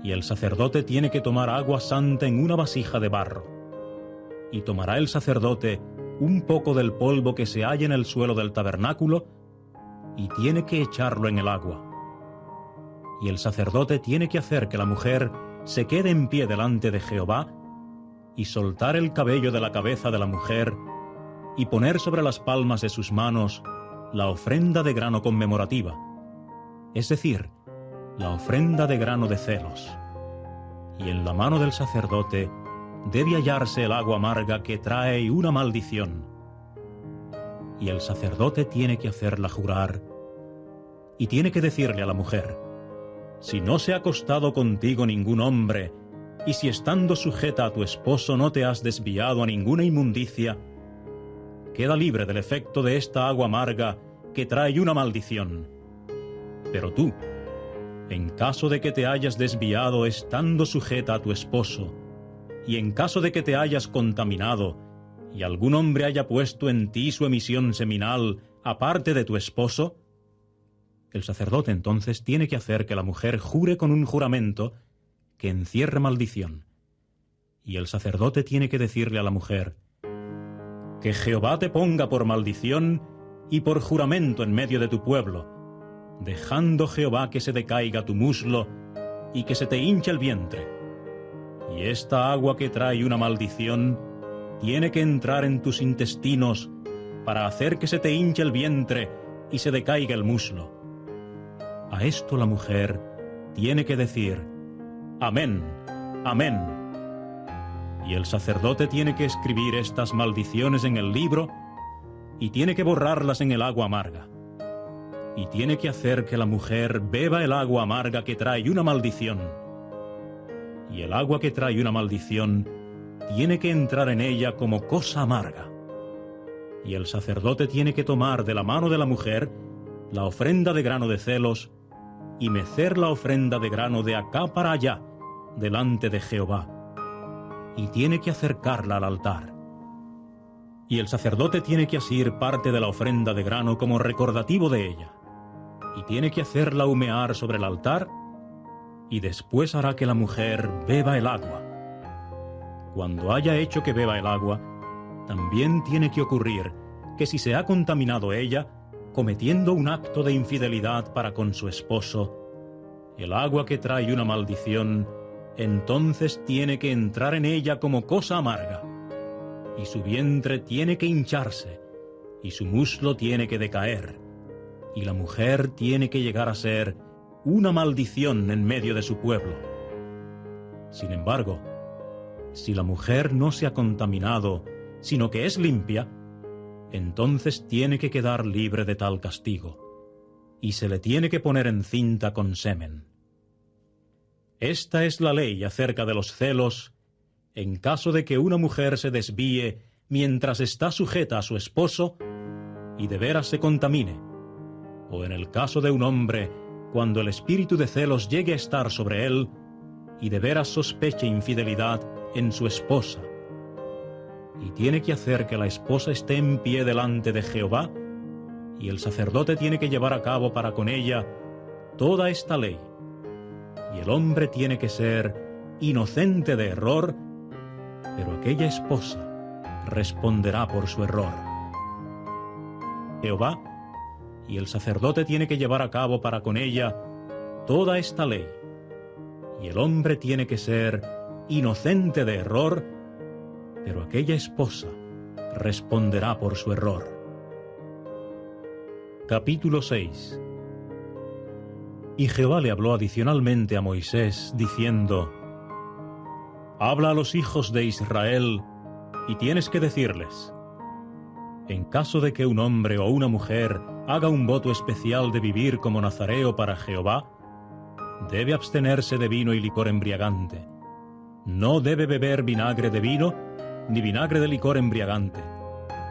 Y el sacerdote tiene que tomar agua santa en una vasija de barro. Y tomará el sacerdote un poco del polvo que se halla en el suelo del tabernáculo y tiene que echarlo en el agua. Y el sacerdote tiene que hacer que la mujer se quede en pie delante de Jehová y soltar el cabello de la cabeza de la mujer y poner sobre las palmas de sus manos la ofrenda de grano conmemorativa, es decir, la ofrenda de grano de celos. Y en la mano del sacerdote debe hallarse el agua amarga que trae una maldición. Y el sacerdote tiene que hacerla jurar, y tiene que decirle a la mujer: si no se ha acostado contigo ningún hombre, y si estando sujeta a tu esposo no te has desviado a ninguna inmundicia, queda libre del efecto de esta agua amarga que trae una maldición. Pero tú, en caso de que te hayas desviado estando sujeta a tu esposo, y en caso de que te hayas contaminado, y algún hombre haya puesto en ti su emisión seminal aparte de tu esposo, el sacerdote entonces tiene que hacer que la mujer jure con un juramento que encierre maldición. Y el sacerdote tiene que decirle a la mujer: que Jehová te ponga por maldición y por juramento en medio de tu pueblo, dejando Jehová que se decaiga tu muslo y que se te hinche el vientre. Y esta agua que trae una maldición tiene que entrar en tus intestinos para hacer que se te hinche el vientre y se decaiga el muslo. A esto la mujer tiene que decir: amén, amén. Y el sacerdote tiene que escribir estas maldiciones en el libro y tiene que borrarlas en el agua amarga. Y tiene que hacer que la mujer beba el agua amarga que trae una maldición. Y el agua que trae una maldición tiene que entrar en ella como cosa amarga. Y el sacerdote tiene que tomar de la mano de la mujer la ofrenda de grano de celos y mecer la ofrenda de grano de acá para allá delante de Jehová. Y tiene que acercarla al altar. Y el sacerdote tiene que asir parte de la ofrenda de grano como recordativo de ella. Y tiene que hacerla humear sobre el altar, y después hará que la mujer beba el agua. Cuando haya hecho que beba el agua, también tiene que ocurrir que si se ha contaminado ella, cometiendo un acto de infidelidad para con su esposo, el agua que trae una maldición, entonces tiene que entrar en ella como cosa amarga, y su vientre tiene que hincharse, y su muslo tiene que decaer, y la mujer tiene que llegar a ser una maldición en medio de su pueblo. Sin embargo, si la mujer no se ha contaminado, sino que es limpia, entonces tiene que quedar libre de tal castigo, y se le tiene que poner encinta con semen. Esta es la ley acerca de los celos, en caso de que una mujer se desvíe mientras está sujeta a su esposo y de veras se contamine, o en el caso de un hombre, cuando el espíritu de celos llegue a estar sobre él y de veras sospeche infidelidad en su esposa, y tiene que hacer que la esposa esté en pie delante de Jehová, y el sacerdote tiene que llevar a cabo para con ella toda esta ley, y el hombre tiene que ser inocente de error, pero aquella esposa responderá por su error. Jehová y el sacerdote tiene que llevar a cabo para con ella toda esta ley, y el hombre tiene que ser inocente de error, pero aquella esposa responderá por su error. Capítulo 6. Y Jehová le habló adicionalmente a Moisés, diciendo: Habla a los hijos de Israel, y tienes que decirles: en caso de que un hombre o una mujer haga un voto especial de vivir como nazareo para Jehová, debe abstenerse de vino y licor embriagante. No debe beber vinagre de vino, ni vinagre de licor embriagante,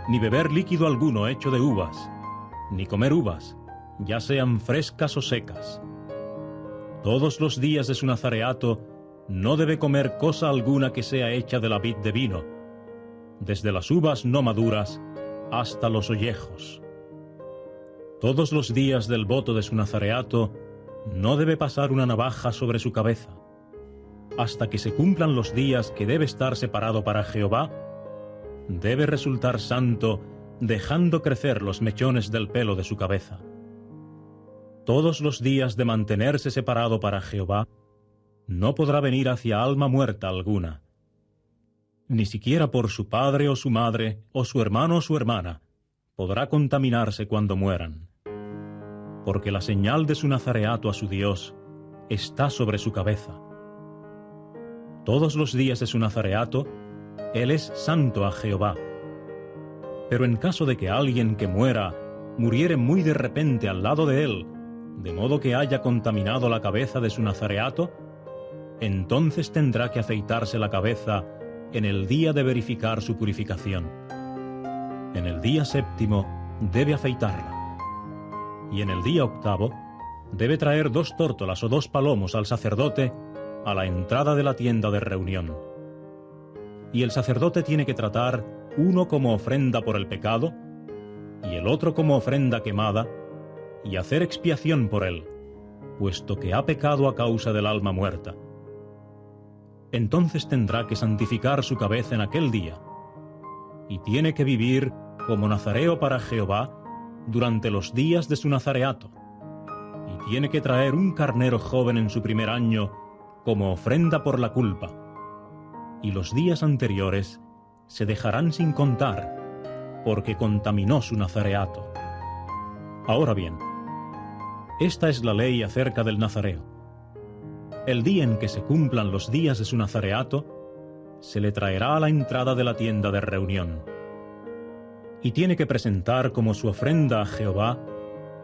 ni beber líquido alguno hecho de uvas, ni comer uvas, ya sean frescas o secas. Todos los días de su nazareato no debe comer cosa alguna que sea hecha de la vid de vino, desde las uvas no maduras hasta los ollejos. Todos los días del voto de su nazareato no debe pasar una navaja sobre su cabeza, hasta que se cumplan los días que debe estar separado para Jehová. Debe resultar santo, dejando crecer los mechones del pelo de su cabeza. Todos los días de mantenerse separado para Jehová, no podrá venir hacia alma muerta alguna, ni siquiera por su padre o su madre, o su hermano o su hermana, podrá contaminarse cuando mueran, porque la señal de su nazareato a su Dios está sobre su cabeza. Todos los días de su nazareato, él es santo a Jehová. Pero en caso de que alguien que muera muriere muy de repente al lado de él, de modo que haya contaminado la cabeza de su nazareato, entonces tendrá que afeitarse la cabeza en el día de verificar su purificación. En el día séptimo debe afeitarla, y en el día octavo debe traer 2 tórtolas o 2 palomos al sacerdote a la entrada de la tienda de reunión. Y el sacerdote tiene que tratar uno como ofrenda por el pecado y el otro como ofrenda quemada, y hacer expiación por él, puesto que ha pecado a causa del alma muerta. Entonces tendrá que santificar su cabeza en aquel día, y tiene que vivir como nazareo para Jehová durante los días de su nazareato, y tiene que traer un carnero joven en su primer año como ofrenda por la culpa, y los días anteriores se dejarán sin contar, porque contaminó su nazareato. Ahora bien, esta es la ley acerca del nazareo. El día en que se cumplan los días de su nazareato, se le traerá a la entrada de la tienda de reunión, y tiene que presentar como su ofrenda a Jehová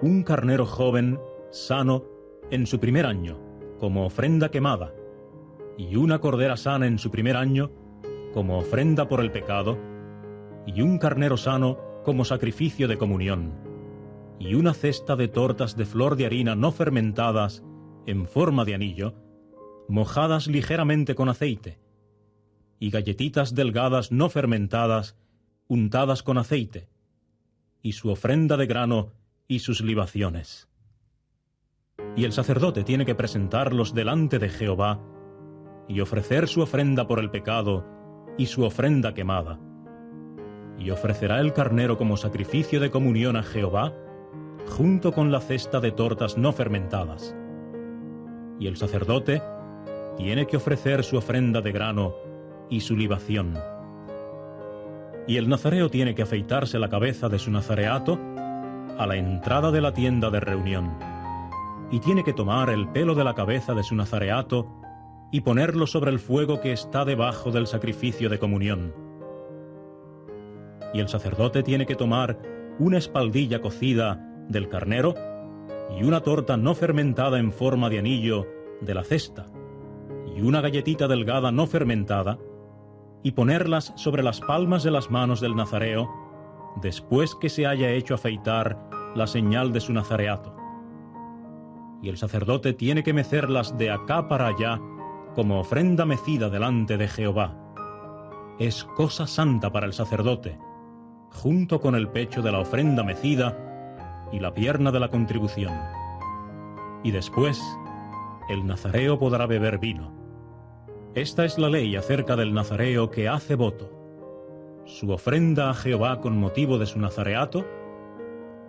un carnero joven, sano, en su primer año, como ofrenda quemada, y una cordera sana en su primer año, como ofrenda por el pecado, y un carnero sano como sacrificio de comunión, y una cesta de tortas de flor de harina no fermentadas en forma de anillo, mojadas ligeramente con aceite, y galletitas delgadas no fermentadas, untadas con aceite, y su ofrenda de grano y sus libaciones. Y el sacerdote tiene que presentarlos delante de Jehová, y ofrecer su ofrenda por el pecado y su ofrenda quemada. y ofrecerá el carnero como sacrificio de comunión a Jehová, junto con la cesta de tortas no fermentadas. Y el sacerdote tiene que ofrecer su ofrenda de grano y su libación. Y el nazareo tiene que afeitarse la cabeza de su nazareato a la entrada de la tienda de reunión, y tiene que tomar el pelo de la cabeza de su nazareato y ponerlo sobre el fuego que está debajo del sacrificio de comunión. Y el sacerdote tiene que tomar una espaldilla cocida del carnero y una torta no fermentada en forma de anillo de la cesta y una galletita delgada no fermentada, y ponerlas sobre las palmas de las manos del nazareo después que se haya hecho afeitar la señal de su nazareato. Y el sacerdote tiene que mecerlas de acá para allá como ofrenda mecida delante de Jehová. Es cosa santa para el sacerdote, junto con el pecho de la ofrenda mecida y la pierna de la contribución. Y después, el nazareo podrá beber vino. Esta es la ley acerca del nazareo que hace voto: su ofrenda a Jehová con motivo de su nazareato,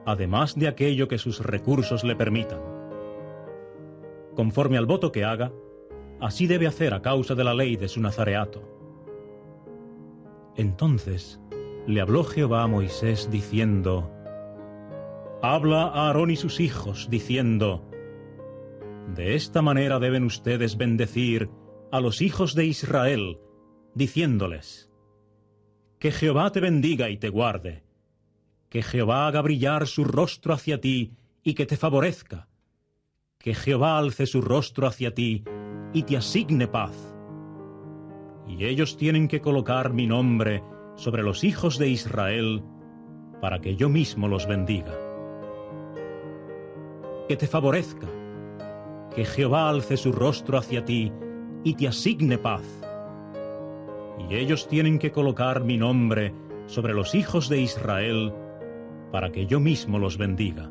además de aquello que sus recursos le permitan. Conforme al voto que haga, así debe hacer a causa de la ley de su nazareato. Entonces le habló Jehová a Moisés diciendo: Habla a Aarón y sus hijos, diciendo: De esta manera deben ustedes bendecir a los hijos de Israel, diciéndoles: Que Jehová te bendiga y te guarde, que Jehová haga brillar su rostro hacia ti y que te favorezca, que Jehová alce su rostro hacia ti y te asigne paz. Y ellos tienen que colocar mi nombre sobre los hijos de Israel, para que yo mismo los bendiga. Que te favorezca, que Jehová alce su rostro hacia ti y te asigne paz. Y ellos tienen que colocar mi nombre sobre los hijos de Israel, para que yo mismo los bendiga.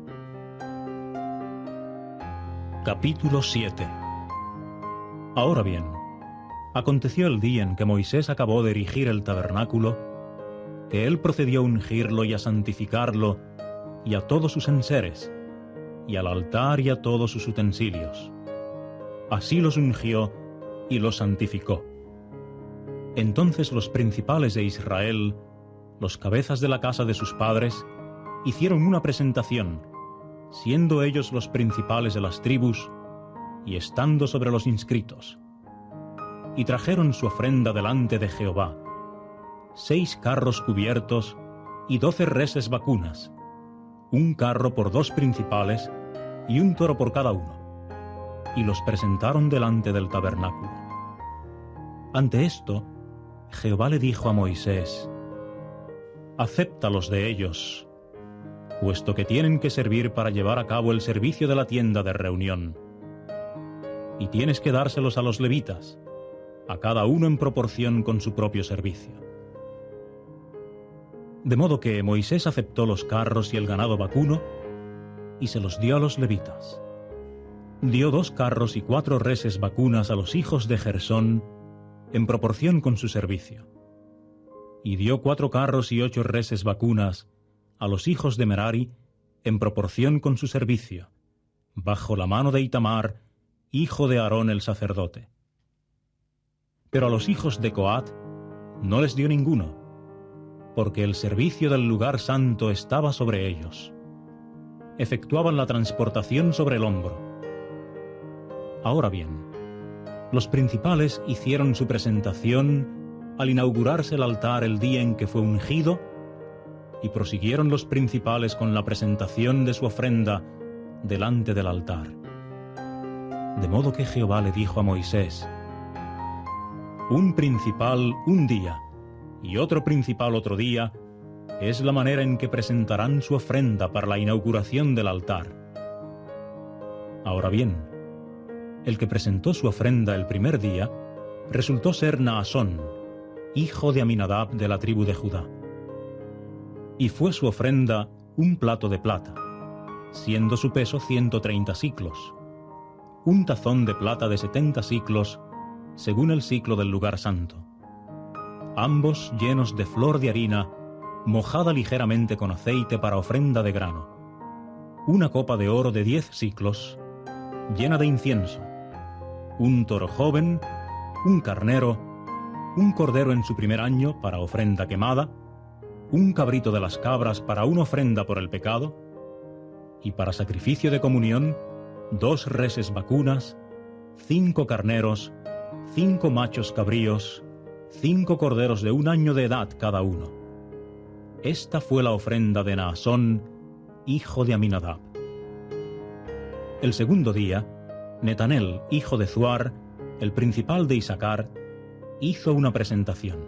Capítulo 7. Ahora bien, aconteció el día en que Moisés acabó de erigir el tabernáculo, que él procedió a ungirlo y a santificarlo, y a todos sus enseres, y al altar y a todos sus utensilios. Así los ungió y los santificó. Entonces los principales de Israel, los cabezas de la casa de sus padres, hicieron una presentación, siendo ellos los principales de las tribus, y estando sobre los inscritos. Y trajeron su ofrenda delante de Jehová: 6 carros cubiertos y 12 reses vacunas, un carro por 2 principales y un toro por cada uno, y los presentaron delante del tabernáculo. Ante esto, Jehová le dijo a Moisés: Acéptalos de ellos, puesto que tienen que servir para llevar a cabo el servicio de la tienda de reunión. Y tienes que dárselos a los levitas, a cada uno en proporción con su propio servicio. De modo que Moisés aceptó los carros y el ganado vacuno, y se los dio a los levitas. Dio 2 carros y 4 reses vacunas a los hijos de Gersón, en proporción con su servicio. Y dio 4 carros y 8 reses vacunas a los hijos de Merari, en proporción con su servicio, bajo la mano de Itamar, hijo de Aarón el sacerdote. Pero a los hijos de Coat no les dio ninguno, porque el servicio del lugar santo estaba sobre ellos. Efectuaban la transportación sobre el hombro. Ahora bien, los principales hicieron su presentación al inaugurarse el altar el día en que fue ungido, y prosiguieron los principales con la presentación de su ofrenda delante del altar. De modo que Jehová le dijo a Moisés: Un principal un día y otro principal otro día es la manera en que presentarán su ofrenda para la inauguración del altar. Ahora bien, el que presentó su ofrenda el primer día resultó ser Naasón, hijo de Aminadab de la tribu de Judá. Y fue su ofrenda un plato de plata, siendo su peso 130 siclos, un tazón de plata de 70 siclos, según el siclo del lugar santo, ambos llenos de flor de harina mojada ligeramente con aceite para ofrenda de grano, una copa de oro de 10 siclos, llena de incienso, un toro joven, un carnero, un cordero en su primer año para ofrenda quemada, un cabrito de las cabras para una ofrenda por el pecado, y para sacrificio de comunión, 2 reses vacunas, 5 carneros, 5 machos cabríos, 5 corderos de 1 año de edad cada uno. Esta fue la ofrenda de Naasón, hijo de Aminadab. El segundo día, Netanel, hijo de Zuar, el principal de Isacar, hizo una presentación.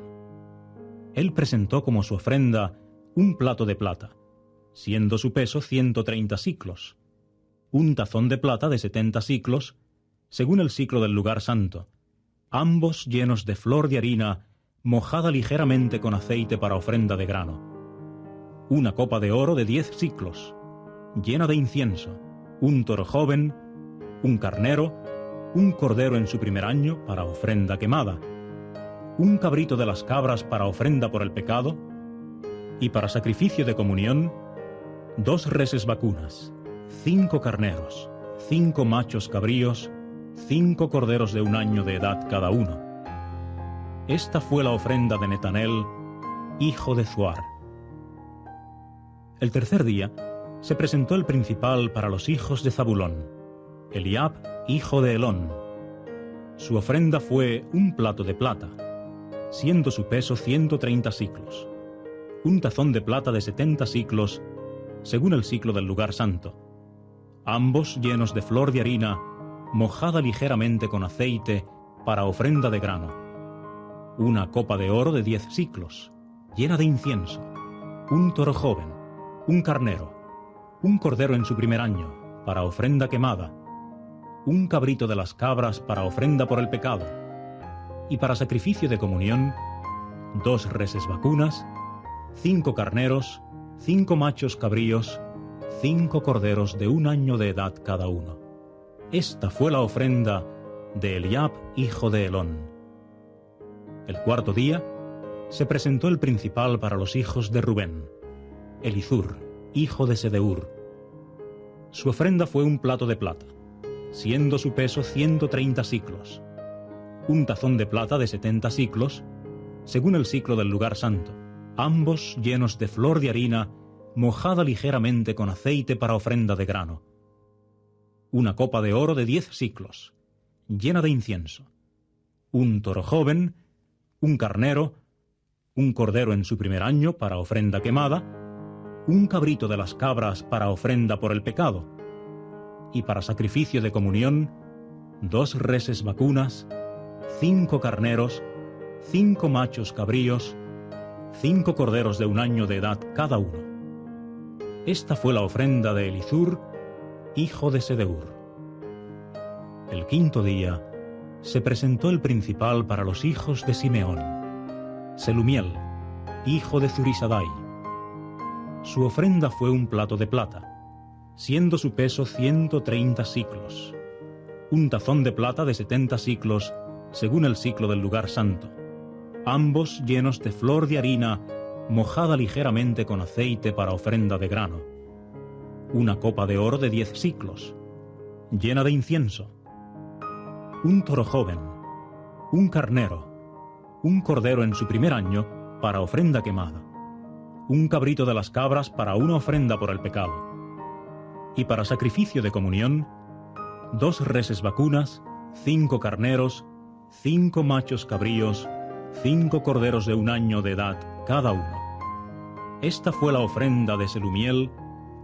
Él presentó como su ofrenda un plato de plata, siendo su peso 130 siclos, un tazón de plata de 70 siclos, según el siclo del lugar santo, ambos llenos de flor de harina, mojada ligeramente con aceite para ofrenda de grano, una copa de oro de 10 siclos, llena de incienso, un toro joven, un carnero, un cordero en su primer año para ofrenda quemada, un cabrito de las cabras para ofrenda por el pecado, y para sacrificio de comunión, 2 reses vacunas, 5 carneros, 5 machos cabríos, 5 corderos de 1 año de edad cada uno. Esta fue la ofrenda de Netanel, hijo de Zuar. El tercer día se presentó el principal para los hijos de Zabulón, Eliab, hijo de Helón. Su ofrenda fue un plato de plata, siendo su peso 130 siclos, un tazón de plata de 70 siclos, según el siclo del lugar santo, ambos llenos de flor de harina, mojada ligeramente con aceite para ofrenda de grano, una copa de oro de 10 siclos, llena de incienso, un toro joven, un carnero, un cordero en su primer año para ofrenda quemada, un cabrito de las cabras para ofrenda por el pecado, y para sacrificio de comunión, 2 reses vacunas, 5 carneros, 5 machos cabríos, 5 corderos de 1 año de edad cada uno. Esta fue la ofrenda de Eliab, hijo de Helón. El cuarto día se presentó el principal para los hijos de Rubén, Elizur, hijo de Sedeur. Su ofrenda fue un plato de plata, siendo su peso 130 siclos, un tazón de plata de 70 siclos, según el siclo del lugar santo, ambos llenos de flor de harina, mojada ligeramente con aceite para ofrenda de grano, una copa de oro de 10 siclos, llena de incienso, un toro joven, un carnero, un cordero en su primer año para ofrenda quemada, un cabrito de las cabras para ofrenda por el pecado, y para sacrificio de comunión, 2 reses vacunas, 5 carneros, 5 machos cabríos, 5 corderos de 1 año de edad cada uno. Esta fue la ofrenda de Elizur, hijo de Sedeur. El quinto día se presentó el principal para los hijos de Simeón, Selumiel, hijo de Zurisadai. Su ofrenda fue un plato de plata, siendo su peso 130 siclos, un tazón de plata de 70 siclos, según el siclo del lugar santo, ambos llenos de flor de harina, mojada ligeramente con aceite para ofrenda de grano, una copa de oro de 10 siclos, llena de incienso, un toro joven, un carnero, un cordero en su primer año para ofrenda quemada, un cabrito de las cabras para una ofrenda por el pecado, y para sacrificio de comunión, 2 reses vacunas, 5 carneros, 5 machos cabríos, 5 corderos de 1 año de edad cada uno. Esta fue la ofrenda de Selumiel,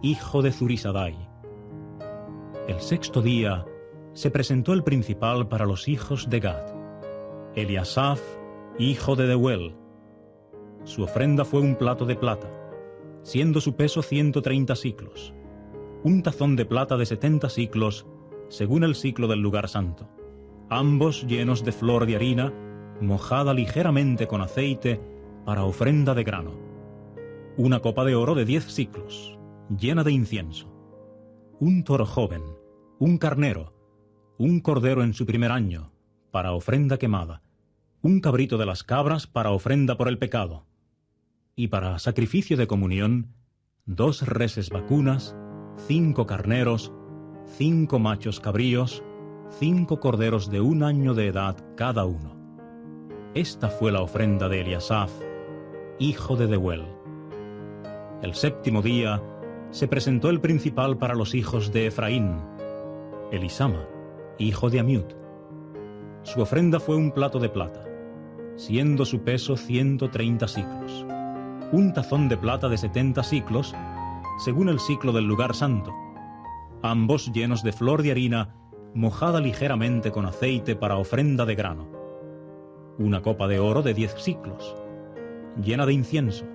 hijo de Zurisadai. El sexto día se presentó el principal para los hijos de Gad, Eliasaf, hijo de Deuel. Su ofrenda fue un plato de plata, siendo su peso 130 siclos, un tazón de plata de 70 siclos, según el siclo del lugar santo, ambos llenos de flor de harina, mojada ligeramente con aceite para ofrenda de grano, una copa de oro de 10 siclos, llena de incienso, un toro joven, un carnero, un cordero en su primer año, para ofrenda quemada, un cabrito de las cabras para ofrenda por el pecado, y para sacrificio de comunión, 2 reses vacunas, 5 carneros, 5 machos cabríos, 5 corderos de 1 año de edad cada uno. Esta fue la ofrenda de Eliasaf, hijo de Deuel. El 7º día se presentó el principal para los hijos de Efraín, Elisama, hijo de Amiud. Su ofrenda fue un plato de plata, siendo su peso 130 siclos, un tazón de plata de 70 siclos, según el siclo del lugar santo, ambos llenos de flor de harina mojada ligeramente con aceite para ofrenda de grano, una copa de oro de 10 siclos, llena de incienso,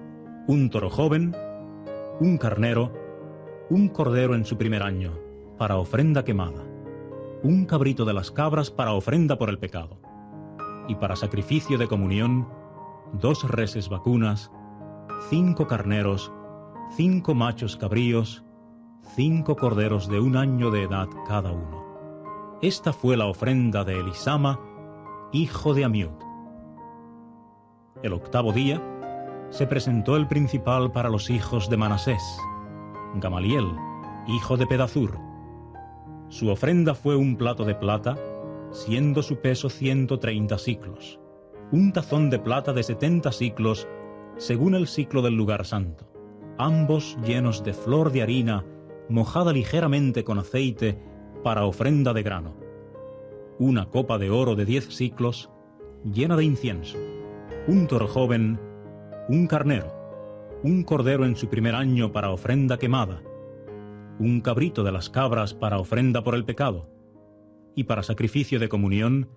un toro joven, un carnero, un cordero en su primer año, para ofrenda quemada, un cabrito de las cabras para ofrenda por el pecado, y para sacrificio de comunión, 2 reses vacunas, 5 carneros, 5 machos cabríos, 5 corderos de 1 año de edad cada uno. Esta fue la ofrenda de Elisama, hijo de Amiud. El 8º día se presentó el principal para los hijos de Manasés, Gamaliel, hijo de Pedazur. Su ofrenda fue un plato de plata, siendo su peso 130 siclos, un tazón de plata de 70 siclos, según el siclo del lugar santo, ambos llenos de flor de harina, mojada ligeramente con aceite, para ofrenda de grano, una copa de oro de 10 siclos, llena de incienso, un toro joven, un carnero, un cordero en su primer año para ofrenda quemada, un cabrito de las cabras para ofrenda por el pecado, y para sacrificio de comunión,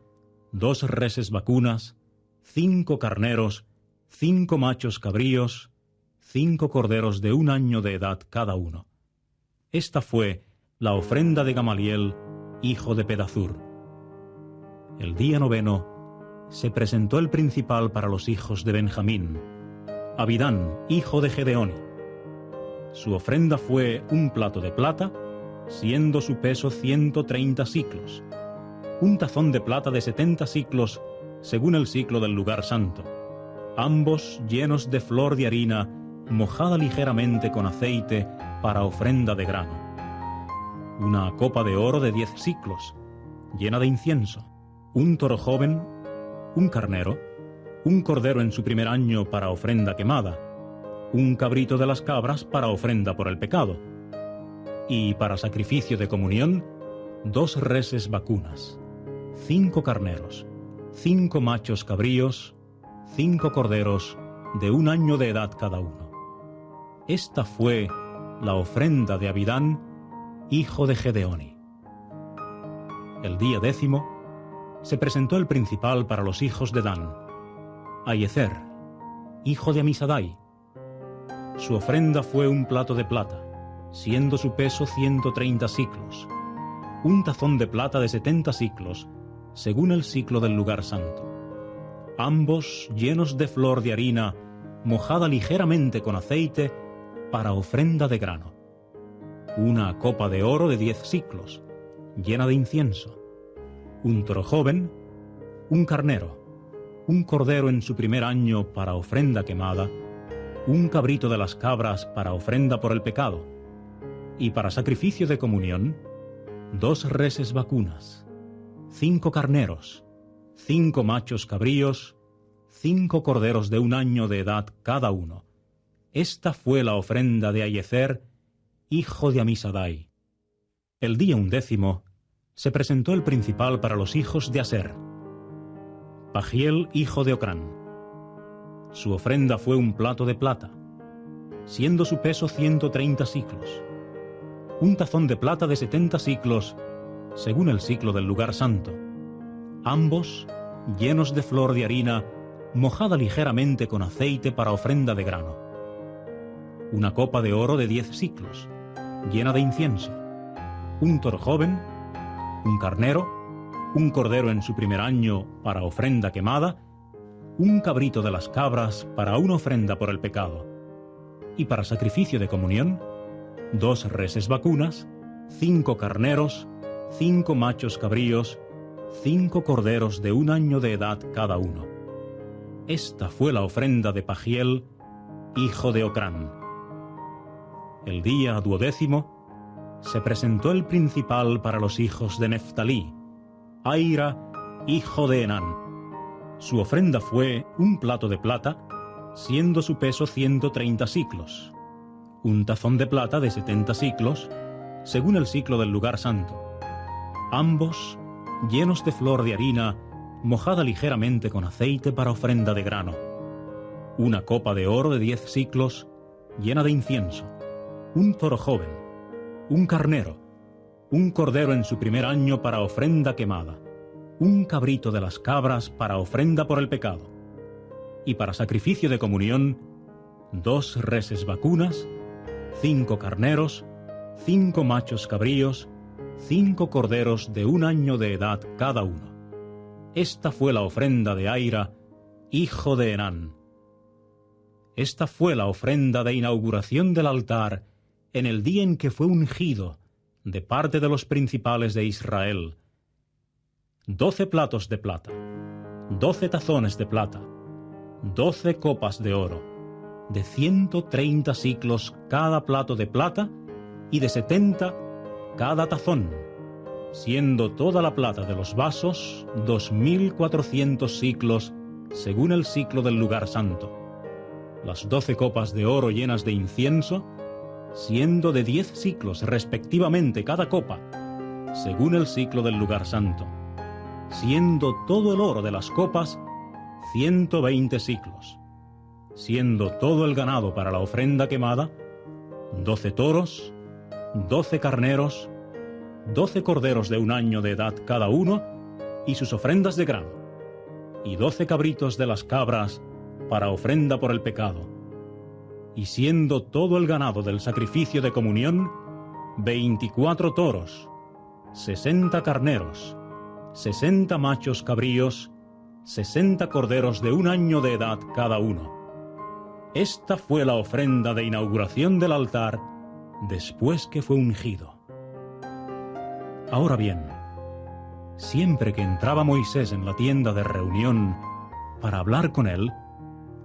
2 reses vacunas, 5 carneros, 5 machos cabríos, 5 corderos de 1 año de edad cada uno. Esta fue la ofrenda de Gamaliel, hijo de Pedazur. El día 9 se presentó el principal para los hijos de Benjamín, Abidán, hijo de Gedeoni. Su ofrenda fue un plato de plata, siendo su peso 130 siclos, un tazón de plata de 70 siclos, según el siclo del lugar santo, ambos llenos de flor de harina, mojada ligeramente con aceite para ofrenda de grano, una copa de oro de 10 siclos, llena de incienso, un toro joven, un carnero, un cordero en su primer año para ofrenda quemada, un cabrito de las cabras para ofrenda por el pecado, y para sacrificio de comunión, 2 reses vacunas, 5 carneros, 5 machos cabríos, 5 corderos de 1 año de edad cada uno. Esta fue la ofrenda de Abidán, hijo de Gedeoni. El día 10 se presentó el principal para los hijos de Dan, Aiezer, hijo de Amisadai. Su ofrenda fue un plato de plata, siendo su peso 130 siclos, un tazón de plata de 70 siclos, según el siclo del lugar santo, ambos llenos de flor de harina, mojada ligeramente con aceite, para ofrenda de grano, una copa de oro de 10 siclos, llena de incienso, un toro joven, un carnero, un cordero en su primer año para ofrenda quemada, un cabrito de las cabras para ofrenda por el pecado, y para sacrificio de comunión, 2 reses vacunas, 5 carneros, 5 machos cabríos, 5 corderos de 1 año de edad cada uno. Esta fue la ofrenda de Aiezer, hijo de Amisadai. El día 11 se presentó el principal para los hijos de Aser, Pagiel, hijo de Ocrán. Su ofrenda fue un plato de plata, siendo su peso 130 siclos, un tazón de plata de 70 siclos, según el siclo del lugar santo, ambos llenos de flor de harina, mojada ligeramente con aceite para ofrenda de grano, una copa de oro de 10 siclos, llena de incienso, un toro joven, un carnero, un cordero en su primer año para ofrenda quemada, un cabrito de las cabras para una ofrenda por el pecado, y para sacrificio de comunión, 2 reses vacunas, 5 carneros, 5 machos cabríos, 5 corderos de 1 año de edad cada uno. Esta fue la ofrenda de Pagiel, hijo de Ocrán. El día 12 se presentó el principal para los hijos de Neftalí, Ahira, hijo de Enán. Su ofrenda fue un plato de plata, siendo su peso 130 siclos, un tazón de plata de 70 siclos, según el siclo del lugar santo, ambos llenos de flor de harina, mojada ligeramente con aceite para ofrenda de grano, una copa de oro de 10 siclos, llena de incienso, un toro joven, un carnero, un cordero en su primer año para ofrenda quemada, un cabrito de las cabras para ofrenda por el pecado, y para sacrificio de comunión, 2 reses vacunas, 5 carneros, 5 machos cabríos, 5 corderos de 1 año de edad cada uno. Esta fue la ofrenda de Ahira, hijo de Enán. Esta fue la ofrenda de inauguración del altar en el día en que fue ungido de parte de los principales de Israel. 12 platos de plata, 12 tazones de plata, 12 copas de oro, de 130 siclos cada plato de plata y de 70 cada tazón, siendo toda la plata de los vasos 2400 siclos según el siclo del lugar santo. Las 12 copas de oro llenas de incienso, siendo de 10 siclos respectivamente cada copa, según el siclo del lugar santo, siendo todo el oro de las copas 120 siclos, siendo todo el ganado para la ofrenda quemada 12 toros, 12 carneros, 12 corderos de 1 año de edad cada uno y sus ofrendas de grano, y 12 cabritos de las cabras para ofrenda por el pecado, y siendo todo el ganado del sacrificio de comunión 24 toros, 60 carneros, 60 machos cabríos, 60 corderos de 1 año de edad cada uno. Esta fue la ofrenda de inauguración del altar después que fue ungido. Ahora bien, siempre que entraba Moisés en la tienda de reunión para hablar con él,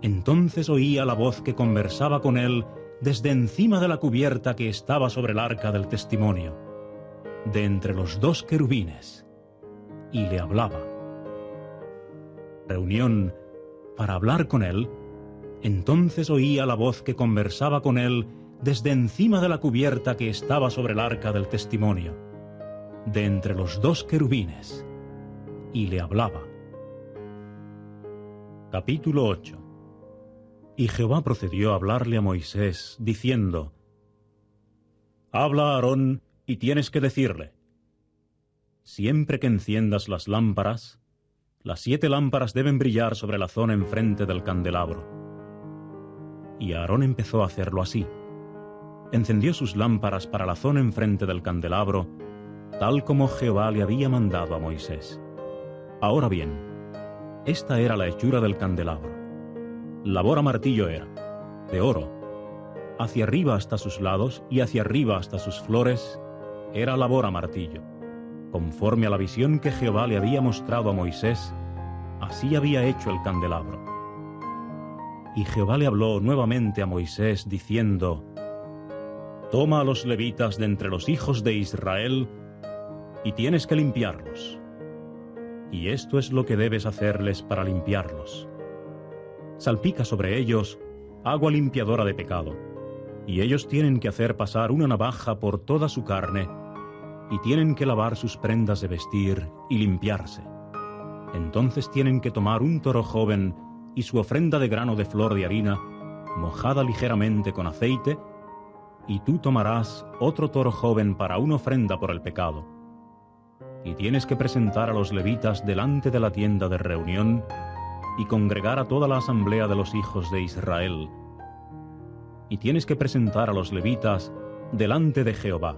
entonces oía la voz que conversaba con él desde encima de la cubierta que estaba sobre el arca del testimonio, de entre los 2 querubines, y le hablaba. Reunión para hablar con él, entonces oía la voz que conversaba con él desde encima de la cubierta que estaba sobre el arca del testimonio, de entre los 2 querubines, y le hablaba. Capítulo 8. Y Jehová procedió a hablarle a Moisés, diciendo: Habla a Aarón, y tienes que decirle: siempre que enciendas las lámparas, las 7 lámparas deben brillar sobre la zona enfrente del candelabro. Y Aarón empezó a hacerlo así. Encendió sus lámparas para la zona enfrente del candelabro, tal como Jehová le había mandado a Moisés. Ahora bien, esta era la hechura del candelabro. Labor a martillo era, de oro. Hacia arriba hasta sus lados y hacia arriba hasta sus flores era labor a martillo. Conforme a la visión que Jehová le había mostrado a Moisés, así había hecho el candelabro. Y Jehová le habló nuevamente a Moisés, diciendo: Toma a los levitas de entre los hijos de Israel, y tienes que limpiarlos. Y esto es lo que debes hacerles para limpiarlos. Salpica sobre ellos agua limpiadora de pecado, y ellos tienen que hacer pasar una navaja por toda su carne, y tienen que lavar sus prendas de vestir y limpiarse. Entonces tienen que tomar un toro joven y su ofrenda de grano de flor de harina, mojada ligeramente con aceite, y tú tomarás otro toro joven para una ofrenda por el pecado. Y tienes que presentar a los levitas delante de la tienda de reunión y congregar a toda la asamblea de los hijos de Israel. Y tienes que presentar a los levitas delante de Jehová,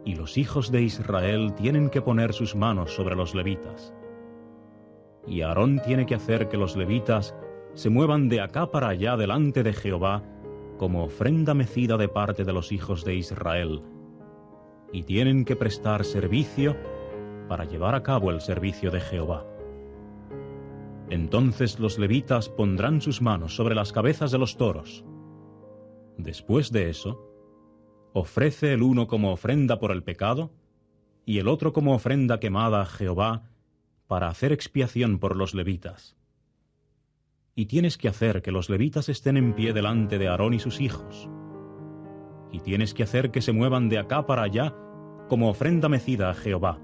y los hijos de Israel tienen que poner sus manos sobre los levitas. Y Aarón tiene que hacer que los levitas se muevan de acá para allá delante de Jehová como ofrenda mecida de parte de los hijos de Israel, y tienen que prestar servicio para llevar a cabo el servicio de Jehová. Entonces los levitas pondrán sus manos sobre las cabezas de los toros, Después de eso, ofrece el uno como ofrenda por el pecado y el otro como ofrenda quemada a Jehová para hacer expiación por los levitas. Y tienes que hacer que los levitas estén en pie delante de Aarón y sus hijos. Y tienes que hacer que se muevan de acá para allá como ofrenda mecida a Jehová.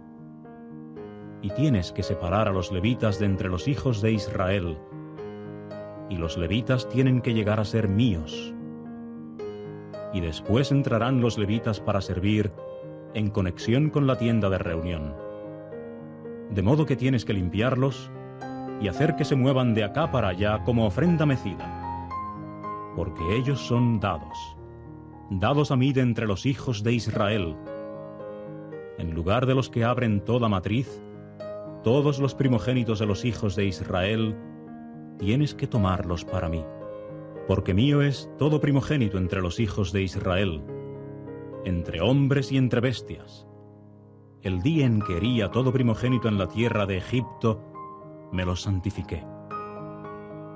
Y tienes que separar a los levitas de entre los hijos de Israel. Y los levitas tienen que llegar a ser míos. Y después entrarán los levitas para servir en conexión con la tienda de reunión. De modo que tienes que limpiarlos y hacer que se muevan de acá para allá como ofrenda mecida, porque ellos son dados a mí de entre los hijos de Israel. En lugar de los que abren toda matriz, todos los primogénitos de los hijos de Israel, tienes que tomarlos para mí, porque mío es todo primogénito entre los hijos de Israel, entre hombres y entre bestias. El día en que herí a todo primogénito en la tierra de Egipto, me los santifiqué.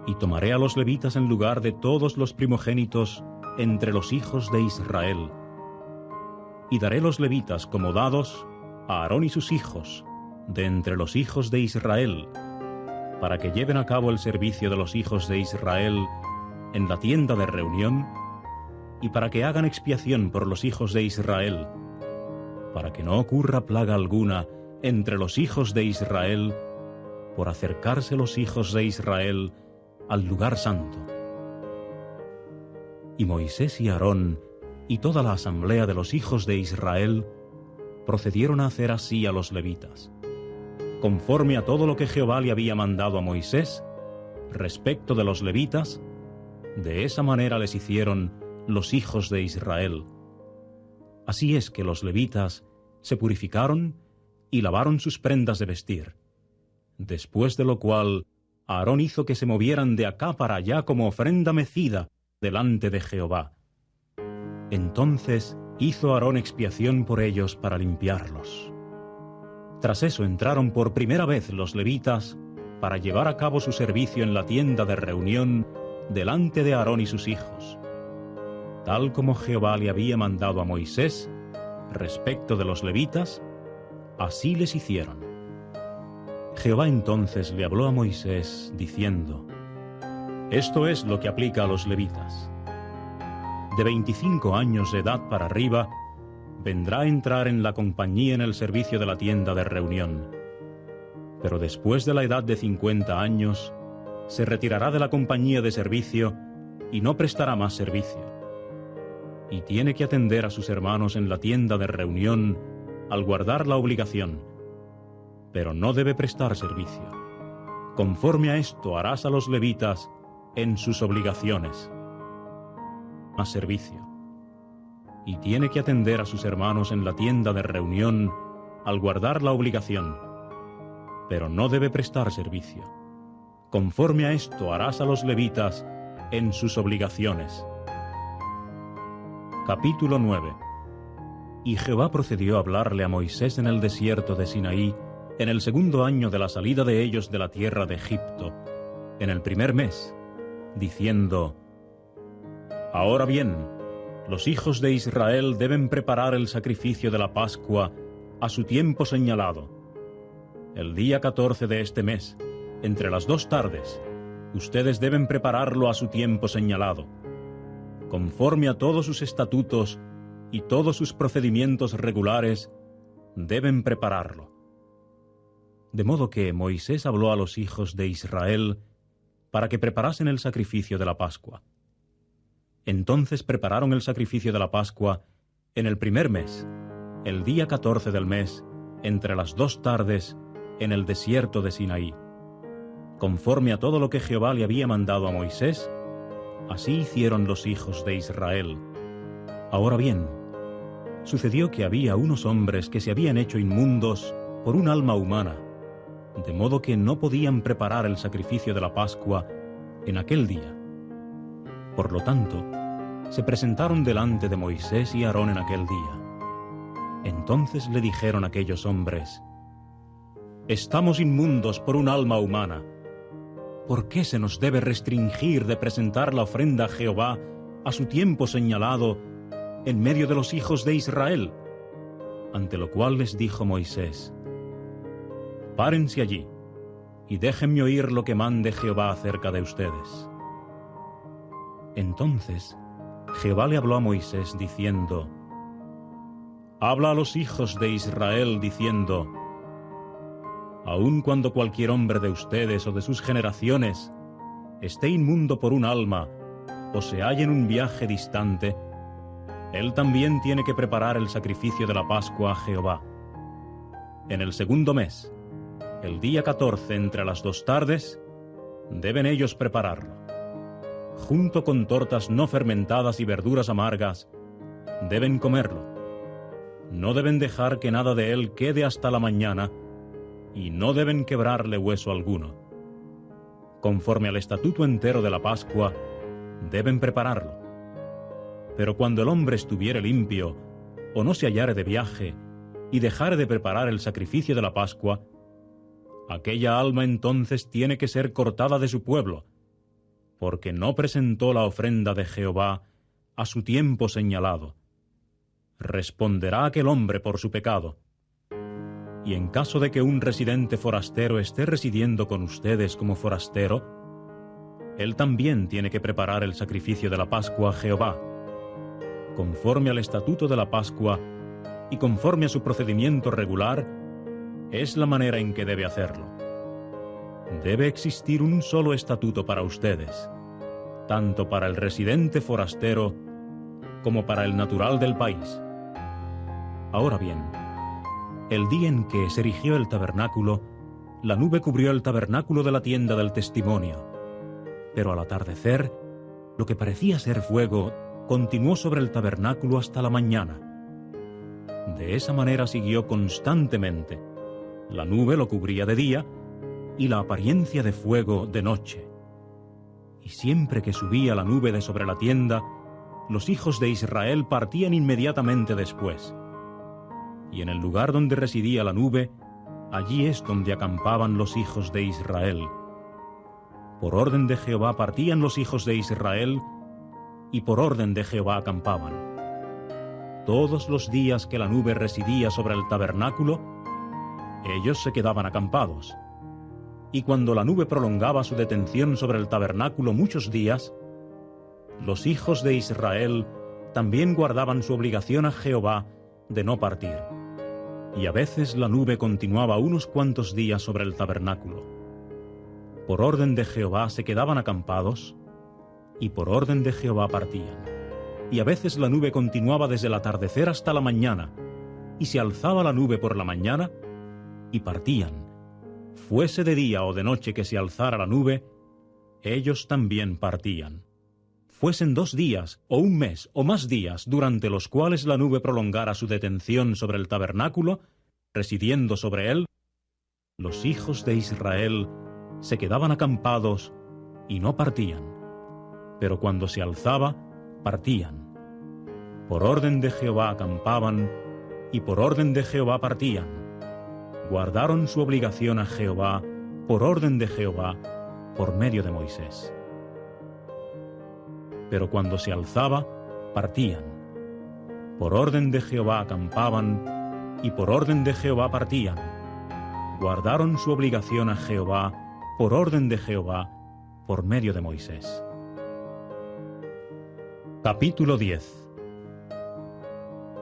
Y tomaré a los levitas en lugar de todos los primogénitos entre los hijos de Israel. Y daré los levitas como dados a Aarón y sus hijos, de entre los hijos de Israel, para que lleven a cabo el servicio de los hijos de Israel en la tienda de reunión, y para que hagan expiación por los hijos de Israel, para que no ocurra plaga alguna entre los hijos de Israel, por acercarse los hijos de Israel al lugar santo. Y Moisés y Aarón y toda la asamblea de los hijos de Israel procedieron a hacer así a los levitas, conforme a todo lo que Jehová le había mandado a Moisés respecto de los levitas. De esa manera les hicieron los hijos de Israel. Así es que los levitas se purificaron y lavaron sus prendas de vestir. Después de lo cual, Aarón hizo que se movieran de acá para allá como ofrenda mecida delante de Jehová. Entonces hizo Aarón expiación por ellos para limpiarlos. Tras eso entraron por primera vez los levitas para llevar a cabo su servicio en la tienda de reunión delante de Aarón y sus hijos, tal como Jehová le había mandado a Moisés respecto de los levitas, así les hicieron. Jehová entonces le habló a Moisés, diciendo: Esto es lo que aplica a los levitas. De 25 años de edad para arriba, vendrá a entrar en la compañía en el servicio de la tienda de reunión. Pero después de la edad de 50 años, se retirará de la compañía de servicio y no prestará más servicio. Y tiene que atender a sus hermanos en la tienda de reunión al guardar la obligación, pero no debe prestar servicio. Conforme a esto harás a los levitas en sus obligaciones. A servicio. Y tiene que atender a sus hermanos en la tienda de reunión al guardar la obligación, pero no debe prestar servicio. Conforme a esto harás a los levitas en sus obligaciones. Capítulo 9. Y Jehová procedió a hablarle a Moisés en el desierto de Sinaí, en el segundo año de la salida de ellos de la tierra de Egipto, en el primer mes, diciendo: Ahora bien, los hijos de Israel deben preparar el sacrificio de la Pascua a su tiempo señalado. El día 14 de este mes, entre las 2 tardes, ustedes deben prepararlo a su tiempo señalado, conforme a todos sus estatutos y todos sus procedimientos regulares, deben prepararlo. De modo que Moisés habló a los hijos de Israel para que preparasen el sacrificio de la Pascua. Entonces prepararon el sacrificio de la Pascua en el primer mes, el día 14 del mes, entre las 2 tardes, en el desierto de Sinaí. Conforme a todo lo que Jehová le había mandado a Moisés, así hicieron los hijos de Israel. Ahora bien, sucedió que había unos hombres que se habían hecho inmundos por un alma humana, de modo que no podían preparar el sacrificio de la Pascua en aquel día. Por lo tanto, se presentaron delante de Moisés y Aarón en aquel día. Entonces le dijeron aquellos hombres: Estamos inmundos por un alma humana. ¿Por qué se nos debe restringir de presentar la ofrenda a Jehová a su tiempo señalado, en medio de los hijos de Israel. Ante lo cual les dijo Moisés: Párense allí, y déjenme oír lo que mande Jehová acerca de ustedes. Entonces Jehová le habló a Moisés diciendo: Habla a los hijos de Israel diciendo: Aun cuando cualquier hombre de ustedes o de sus generaciones esté inmundo por un alma o se halle en un viaje distante, él también tiene que preparar el sacrificio de la Pascua a Jehová. En el segundo mes, el día 14 entre las 2 tardes, deben ellos prepararlo. Junto con tortas no fermentadas y verduras amargas, deben comerlo. No deben dejar que nada de él quede hasta la mañana, y no deben quebrarle hueso alguno. Conforme al estatuto entero de la Pascua, deben prepararlo. Pero cuando el hombre estuviere limpio, o no se hallare de viaje, y dejare de preparar el sacrificio de la Pascua, aquella alma entonces tiene que ser cortada de su pueblo, porque no presentó la ofrenda de Jehová a su tiempo señalado. Responderá aquel hombre por su pecado. Y en caso de que un residente forastero esté residiendo con ustedes como forastero, él también tiene que preparar el sacrificio de la Pascua a Jehová, conforme al estatuto de la Pascua y conforme a su procedimiento regular. Es la manera en que debe hacerlo. Debe existir un solo estatuto para ustedes, tanto para el residente forastero como para el natural del país. Ahora bien, el día en que se erigió el tabernáculo, la nube cubrió el tabernáculo de la tienda del testimonio. Pero al atardecer, lo que parecía ser fuego continuó sobre el tabernáculo hasta la mañana. De esa manera siguió constantemente. La nube lo cubría de día y la apariencia de fuego de noche. Y siempre que subía la nube de sobre la tienda, los hijos de Israel partían inmediatamente después. Y en el lugar donde residía la nube, allí es donde acampaban los hijos de Israel. Por orden de Jehová partían los hijos de Israel, y por orden de Jehová acampaban. Todos los días que la nube residía sobre el tabernáculo, ellos se quedaban acampados. Y cuando la nube prolongaba su detención sobre el tabernáculo muchos días, los hijos de Israel también guardaban su obligación a Jehová de no partir. Y a veces la nube continuaba unos cuantos días sobre el tabernáculo. Por orden de Jehová se quedaban acampados, y por orden de Jehová partían. Y a veces la nube continuaba desde el atardecer hasta la mañana, y se alzaba la nube por la mañana, y partían. Fuese de día o de noche que se alzara la nube, ellos también partían. Fuesen 2 días, o 1 mes, o más días, durante los cuales la nube prolongara su detención sobre el tabernáculo, residiendo sobre él, los hijos de Israel se quedaban acampados y no partían, pero cuando se alzaba, partían. Por orden de Jehová acampaban, y por orden de Jehová partían. Guardaron su obligación a Jehová, por orden de Jehová, por medio de Moisés. Pero cuando se alzaba, partían. Por orden de Jehová acampaban, y por orden de Jehová partían. Guardaron su obligación a Jehová, por orden de Jehová, por medio de Moisés. Capítulo 10.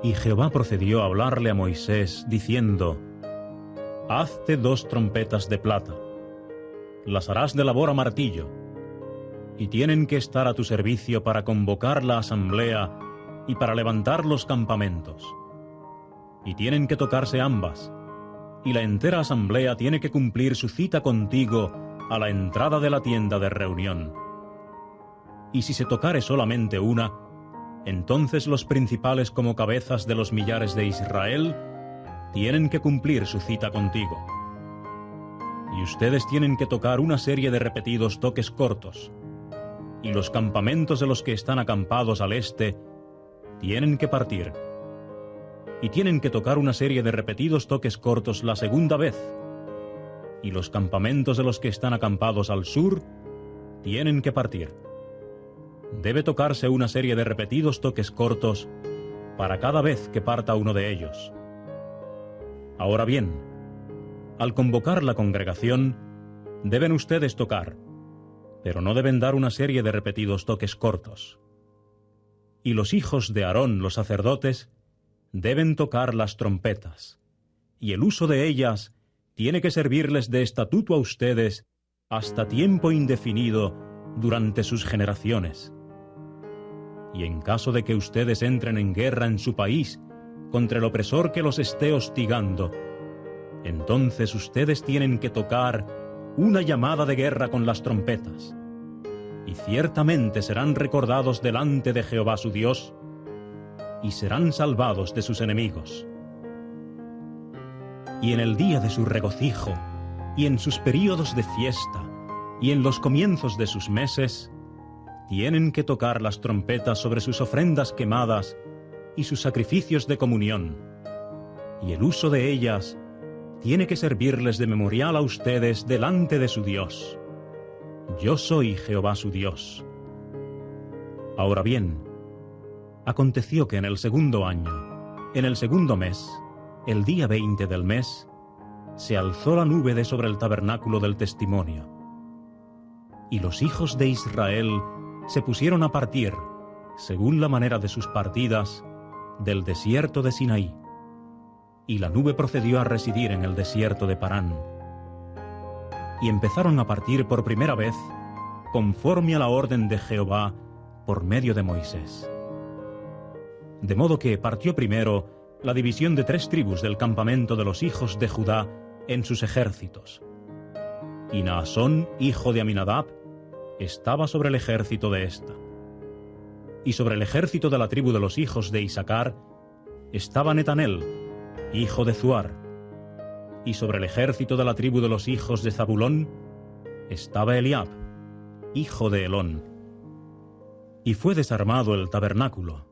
Y Jehová procedió a hablarle a Moisés, diciendo: Hazte 2 trompetas de plata, las harás de labor a martillo, y tienen que estar a tu servicio para convocar la asamblea y para levantar los campamentos. Y tienen que tocarse ambas, y la entera asamblea tiene que cumplir su cita contigo a la entrada de la tienda de reunión. Y si se tocare solamente una, entonces los principales como cabezas de los millares de Israel tienen que cumplir su cita contigo. Y ustedes tienen que tocar una serie de repetidos toques cortos, y los campamentos de los que están acampados al este tienen que partir, y tienen que tocar una serie de repetidos toques cortos la segunda vez, y los campamentos de los que están acampados al sur tienen que partir. debe tocarse una serie de repetidos toques cortos para cada vez que parta uno de ellos. Ahora bien, al convocar la congregación, deben ustedes tocar, pero no deben dar una serie de repetidos toques cortos. Y los hijos de Aarón, los sacerdotes, deben tocar las trompetas, y el uso de ellas tiene que servirles de estatuto a ustedes hasta tiempo indefinido durante sus generaciones. Y en caso de que ustedes entren en guerra en su país contra el opresor que los esté hostigando, entonces ustedes tienen que tocar una llamada de guerra con las trompetas, y ciertamente serán recordados delante de Jehová su Dios, y serán salvados de sus enemigos. Y en el día de su regocijo, y en sus períodos de fiesta, y en los comienzos de sus meses, tienen que tocar las trompetas sobre sus ofrendas quemadas y sus sacrificios de comunión, y el uso de ellas tiene que servirles de memorial a ustedes delante de su Dios. Yo soy Jehová su Dios. Ahora bien, aconteció que en el segundo año, en el segundo mes, el día 20 del mes, se alzó la nube de sobre el tabernáculo del testimonio. Y los hijos de Israel se pusieron a partir, según la manera de sus partidas, del desierto de Sinaí. Y la nube procedió a residir en el desierto de Parán. Y empezaron a partir por primera vez, conforme a la orden de Jehová, por medio de Moisés. De modo que partió primero la división de 3 tribus del campamento de los hijos de Judá en sus ejércitos. Y Naasón, hijo de Aminadab, estaba sobre el ejército de ésta. Y sobre el ejército de la tribu de los hijos de Isaacar estaba Netanel, hijo de Zuar. Y sobre el ejército de la tribu de los hijos de Zabulón estaba Eliab, hijo de Elón. Y fue desarmado el tabernáculo,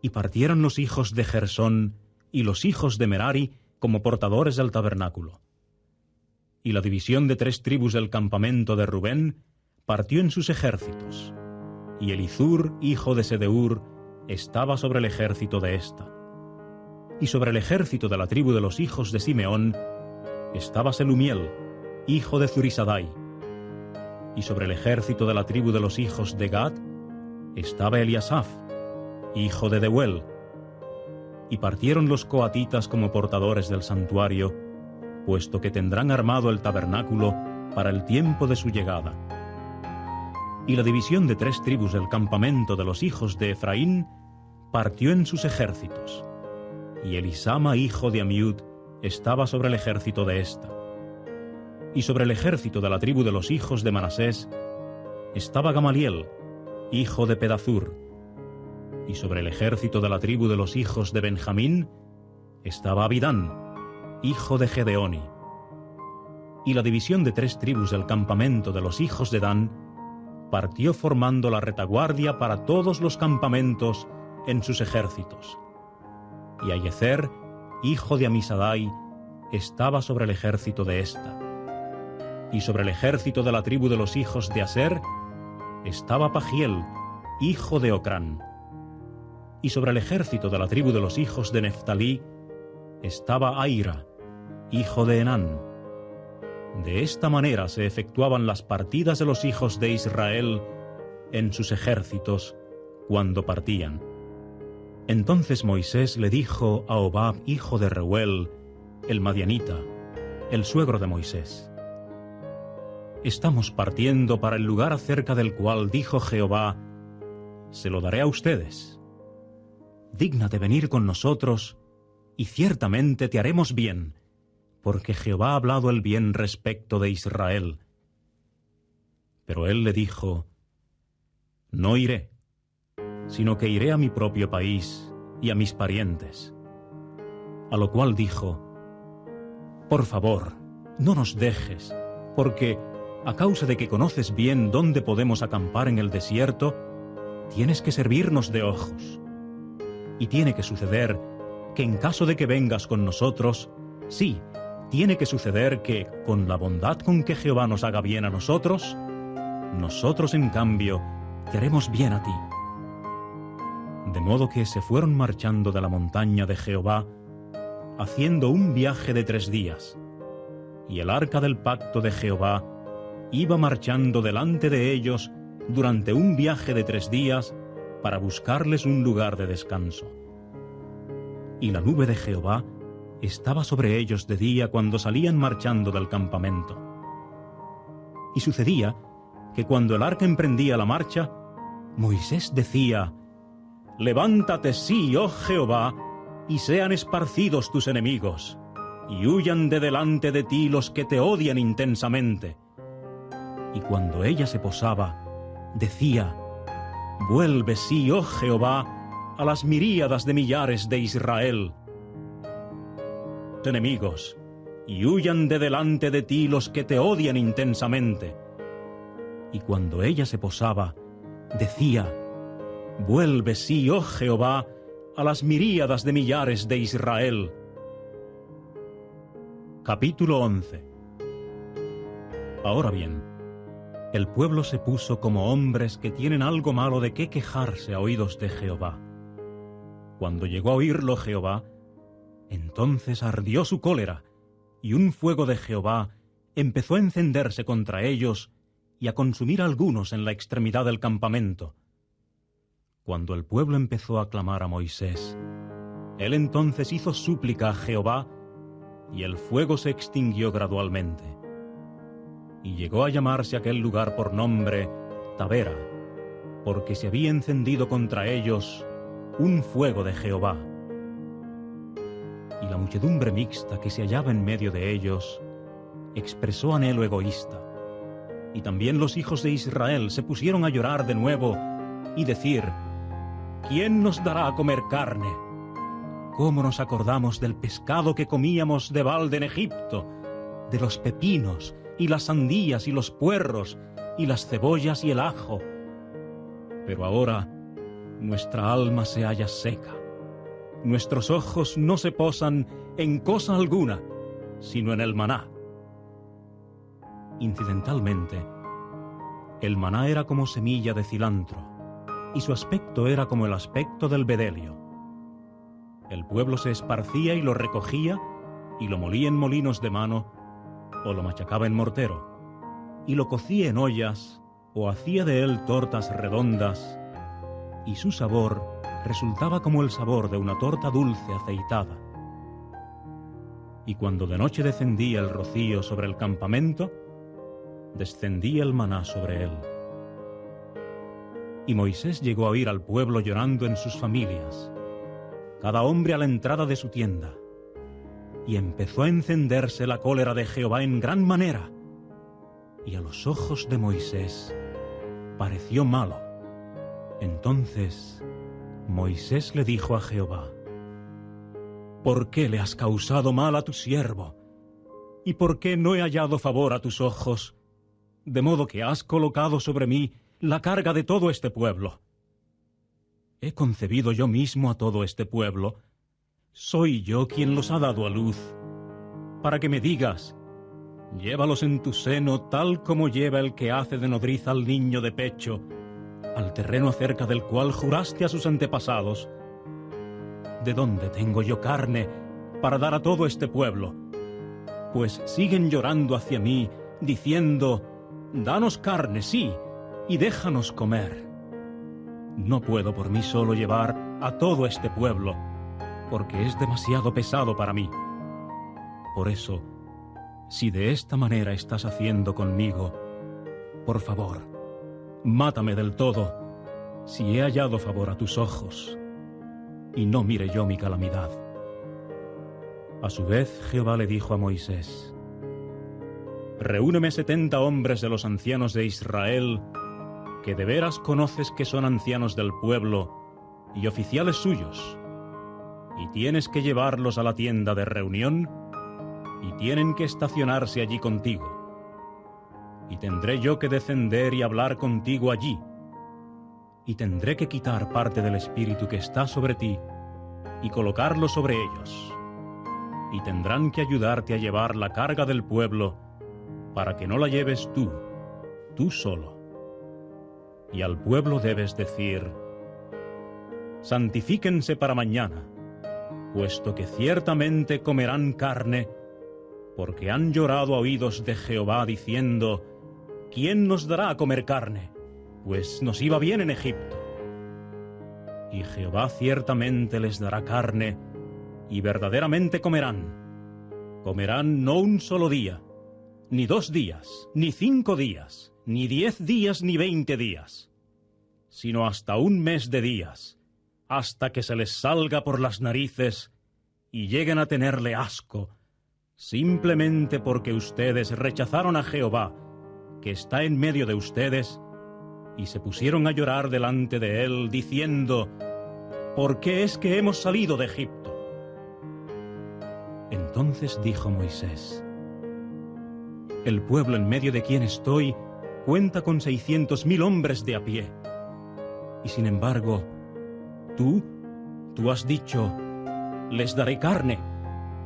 y partieron los hijos de Gersón y los hijos de Merari como portadores del tabernáculo. Y la división de 3 tribus del campamento de Rubén partió en sus ejércitos, y Elizur, hijo de Sedeur, estaba sobre el ejército de ésta. Y sobre el ejército de la tribu de los hijos de Simeón estaba Selumiel, hijo de Zurisadai. Y sobre el ejército de la tribu de los hijos de Gad estaba Eliasaf, hijo de Deuel. Y partieron los coatitas como portadores del santuario, puesto que tendrán armado el tabernáculo para el tiempo de su llegada. Y la división de 3 tribus del campamento de los hijos de Efraín partió en sus ejércitos. Y Elisama, hijo de Amiud, estaba sobre el ejército de ésta. Y sobre el ejército de la tribu de los hijos de Manasés estaba Gamaliel, hijo de Pedazur. Y sobre el ejército de la tribu de los hijos de Benjamín estaba Abidán, hijo de Gedeoni. Y la división de 3 tribus del campamento de los hijos de Dan partió formando la retaguardia para todos los campamentos en sus ejércitos. Y Ayezer, hijo de Amisadai, estaba sobre el ejército de ésta. Y sobre el ejército de la tribu de los hijos de Aser estaba Pagiel, hijo de Ocrán. Y sobre el ejército de la tribu de los hijos de Neftalí estaba Aira, hijo de Enán. De esta manera se efectuaban las partidas de los hijos de Israel en sus ejércitos cuando partían. Entonces Moisés le dijo a Hobab, hijo de Reuel, el madianita, el suegro de Moisés: Estamos partiendo para el lugar acerca del cual dijo Jehová: se lo daré a ustedes. Dígnate venir con nosotros, y ciertamente te haremos bien, porque Jehová ha hablado el bien respecto de Israel. Pero él le dijo: no iré, sino que iré a mi propio país y a mis parientes. A lo cual dijo: por favor, no nos dejes, porque a causa de que conoces bien dónde podemos acampar en el desierto, tienes que servirnos de ojos. Y tiene que suceder que en caso de que vengas con nosotros, sí, tiene que suceder que, con la bondad con que Jehová nos haga bien a nosotros en cambio, te haremos bien a ti. De modo que se fueron marchando de la montaña de Jehová, haciendo un viaje de 3 días, y el arca del pacto de Jehová iba marchando delante de ellos durante un viaje de 3 días para buscarles un lugar de descanso. Y la nube de Jehová estaba sobre ellos de día cuando salían marchando del campamento. Y sucedía que cuando el arca emprendía la marcha, Moisés decía: «Levántate, sí, oh Jehová, y sean esparcidos tus enemigos, y huyan de delante de ti los que te odian intensamente». Y cuando ella se posaba, decía: «Vuelve, sí, oh Jehová, a las miríadas de millares de Israel». Enemigos, y huyan de delante de ti los que te odian intensamente. Y cuando ella se posaba, decía: «Vuelve, sí, oh Jehová, a las miríadas de millares de Israel». Capítulo 11. Ahora bien, el pueblo se puso como hombres que tienen algo malo de qué quejarse a oídos de Jehová. Cuando llegó a oírlo Jehová, entonces ardió su cólera, y un fuego de Jehová empezó a encenderse contra ellos y a consumir a algunos en la extremidad del campamento. Cuando el pueblo empezó a clamar a Moisés, él entonces hizo súplica a Jehová, y el fuego se extinguió gradualmente. Y llegó a llamarse aquel lugar por nombre Tabera, porque se había encendido contra ellos un fuego de Jehová. Y la muchedumbre mixta que se hallaba en medio de ellos expresó anhelo egoísta. Y también los hijos de Israel se pusieron a llorar de nuevo y decir: «¿Quién nos dará a comer carne? ¿Cómo nos acordamos del pescado que comíamos de balde en Egipto, de los pepinos y las sandías y los puerros y las cebollas y el ajo? Pero ahora nuestra alma se halla seca, nuestros ojos no se posan en cosa alguna, sino en el maná». Incidentalmente, el maná era como semilla de cilantro, y su aspecto era como el aspecto del bedelio. El pueblo se esparcía y lo recogía, y lo molía en molinos de mano, o lo machacaba en mortero, y lo cocía en ollas, o hacía de él tortas redondas, y su sabor resultaba como el sabor de una torta dulce aceitada. Y cuando de noche descendía el rocío sobre el campamento, descendía el maná sobre él. Y Moisés llegó a oír al pueblo llorando en sus familias, cada hombre a la entrada de su tienda, y empezó a encenderse la cólera de Jehová en gran manera, y a los ojos de Moisés pareció malo. Entonces Moisés le dijo a Jehová: «¿Por qué le has causado mal a tu siervo? ¿Y por qué no he hallado favor a tus ojos? De modo que has colocado sobre mí la carga de todo este pueblo. ¿He concebido yo mismo a todo este pueblo? ¿Soy yo quien los ha dado a luz? Para que me digas: llévalos en tu seno tal como lleva el que hace de nodriza al niño de pecho, al terreno acerca del cual juraste a sus antepasados. ¿De dónde tengo yo carne para dar a todo este pueblo? Pues siguen llorando hacia mí, diciendo: danos carne, sí, y déjanos comer. No puedo por mí solo llevar a todo este pueblo, porque es demasiado pesado para mí. Por eso, si de esta manera estás haciendo conmigo, por favor, mátame del todo, si he hallado favor a tus ojos, y no mire yo mi calamidad». A su vez Jehová le dijo a Moisés: «Reúneme 70 hombres de los ancianos de Israel, que de veras conoces que son ancianos del pueblo y oficiales suyos, y tienes que llevarlos a la tienda de reunión, y tienen que estacionarse allí contigo. Y tendré yo que descender y hablar contigo allí, y tendré que quitar parte del espíritu que está sobre ti y colocarlo sobre ellos, y tendrán que ayudarte a llevar la carga del pueblo, para que no la lleves tú solo. Y al pueblo debes decir: santifíquense para mañana, puesto que ciertamente comerán carne, porque han llorado a oídos de Jehová diciendo: ¿quién nos dará a comer carne? Pues nos iba bien en Egipto. Y Jehová ciertamente les dará carne, y verdaderamente comerán. Comerán no un solo día, ni 2 días, ni 5 días, ni 10 días, ni 20 días, sino hasta 1 mes de días, hasta que se les salga por las narices y lleguen a tenerle asco, simplemente porque ustedes rechazaron a Jehová, que está en medio de ustedes, y se pusieron a llorar delante de él, diciendo: ¿por qué es que hemos salido de Egipto? Entonces dijo Moisés: el pueblo en medio de quien estoy cuenta con 600,000 hombres de a pie. Y sin embargo, tú has dicho: les daré carne,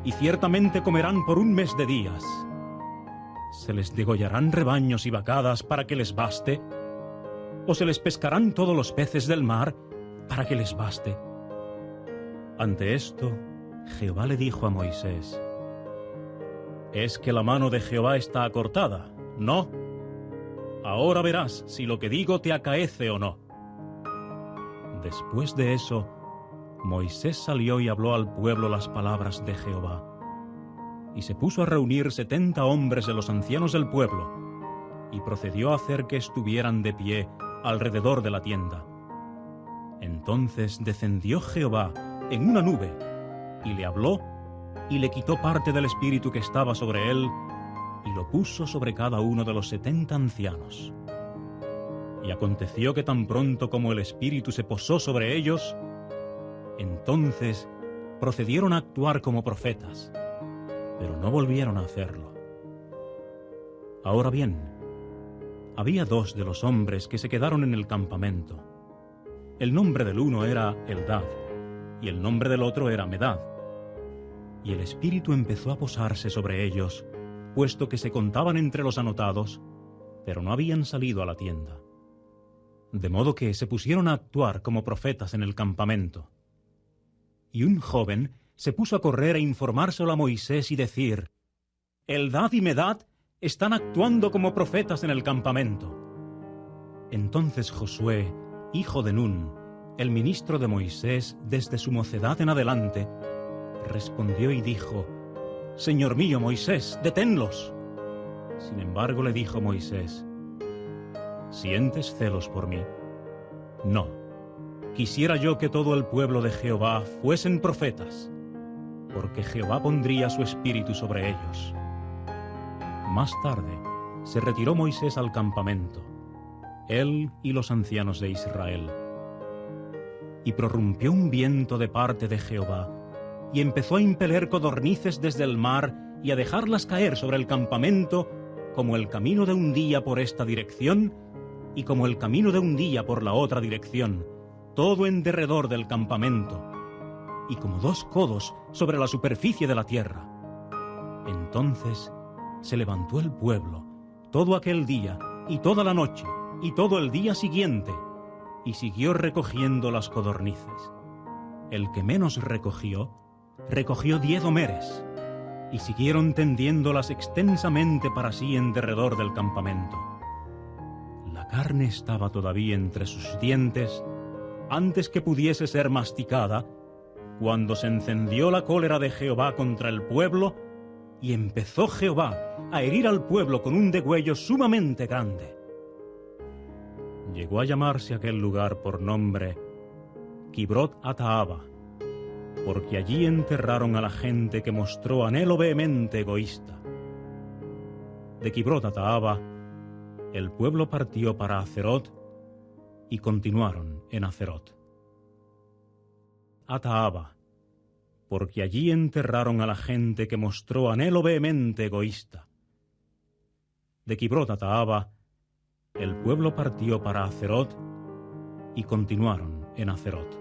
y ciertamente comerán por 1 mes de días. ¿Se les degollarán rebaños y vacadas para que les baste? ¿O se les pescarán todos los peces del mar para que les baste? Ante esto, Jehová le dijo a Moisés: ¿es que la mano de Jehová está acortada? No. Ahora verás si lo que digo te acaece o no. Después de eso, Moisés salió y habló al pueblo las palabras de Jehová. Y se puso a reunir 70 hombres de los ancianos del pueblo, y procedió a hacer que estuvieran de pie alrededor de la tienda. Entonces descendió Jehová en una nube, y le habló, y le quitó parte del espíritu que estaba sobre él, y lo puso sobre cada uno de los 70 ancianos. Y aconteció que tan pronto como el espíritu se posó sobre ellos, entonces procedieron a actuar como profetas, pero no volvieron a hacerlo. Ahora bien, había 2 de los hombres que se quedaron en el campamento. El nombre del uno era Eldad, y el nombre del otro era Medad. Y el espíritu empezó a posarse sobre ellos, puesto que se contaban entre los anotados, pero no habían salido a la tienda. De modo que se pusieron a actuar como profetas en el campamento. Y un joven se puso a correr e informárselo a Moisés y decir: Eldad y Medad están actuando como profetas en el campamento. Entonces Josué, hijo de Nun, el ministro de Moisés desde su mocedad en adelante, respondió y dijo: Señor mío Moisés, deténlos. Sin embargo le dijo Moisés: ¿sientes celos por mí? No. Quisiera yo que todo el pueblo de Jehová fuesen profetas, porque Jehová pondría su espíritu sobre ellos. Más tarde se retiró Moisés al campamento, él y los ancianos de Israel. Y prorrumpió un viento de parte de Jehová, y empezó a impeler codornices desde el mar y a dejarlas caer sobre el campamento, como el camino de un día por esta dirección y como el camino de un día por la otra dirección, todo en derredor del campamento, y como 2 codos sobre la superficie de la tierra. Entonces se levantó el pueblo todo aquel día y toda la noche y todo el día siguiente, y siguió recogiendo las codornices. El que menos recogió 10 homeres, y siguieron tendiéndolas extensamente para sí en derredor del campamento. La carne estaba todavía entre sus dientes antes que pudiese ser masticada, cuando se encendió la cólera de Jehová contra el pueblo, y empezó Jehová a herir al pueblo con un degüello sumamente grande. Llegó a llamarse aquel lugar por nombre Kibrot Hataava, porque allí enterraron a la gente que mostró anhelo vehemente egoísta. De Kibrot Hataava, el pueblo partió para Hazerot y continuaron en Hazerot. Hataava, porque allí enterraron a la gente que mostró anhelo vehemente egoísta. De Kibrot Hataava, el pueblo partió para Hazerot y continuaron en Hazerot.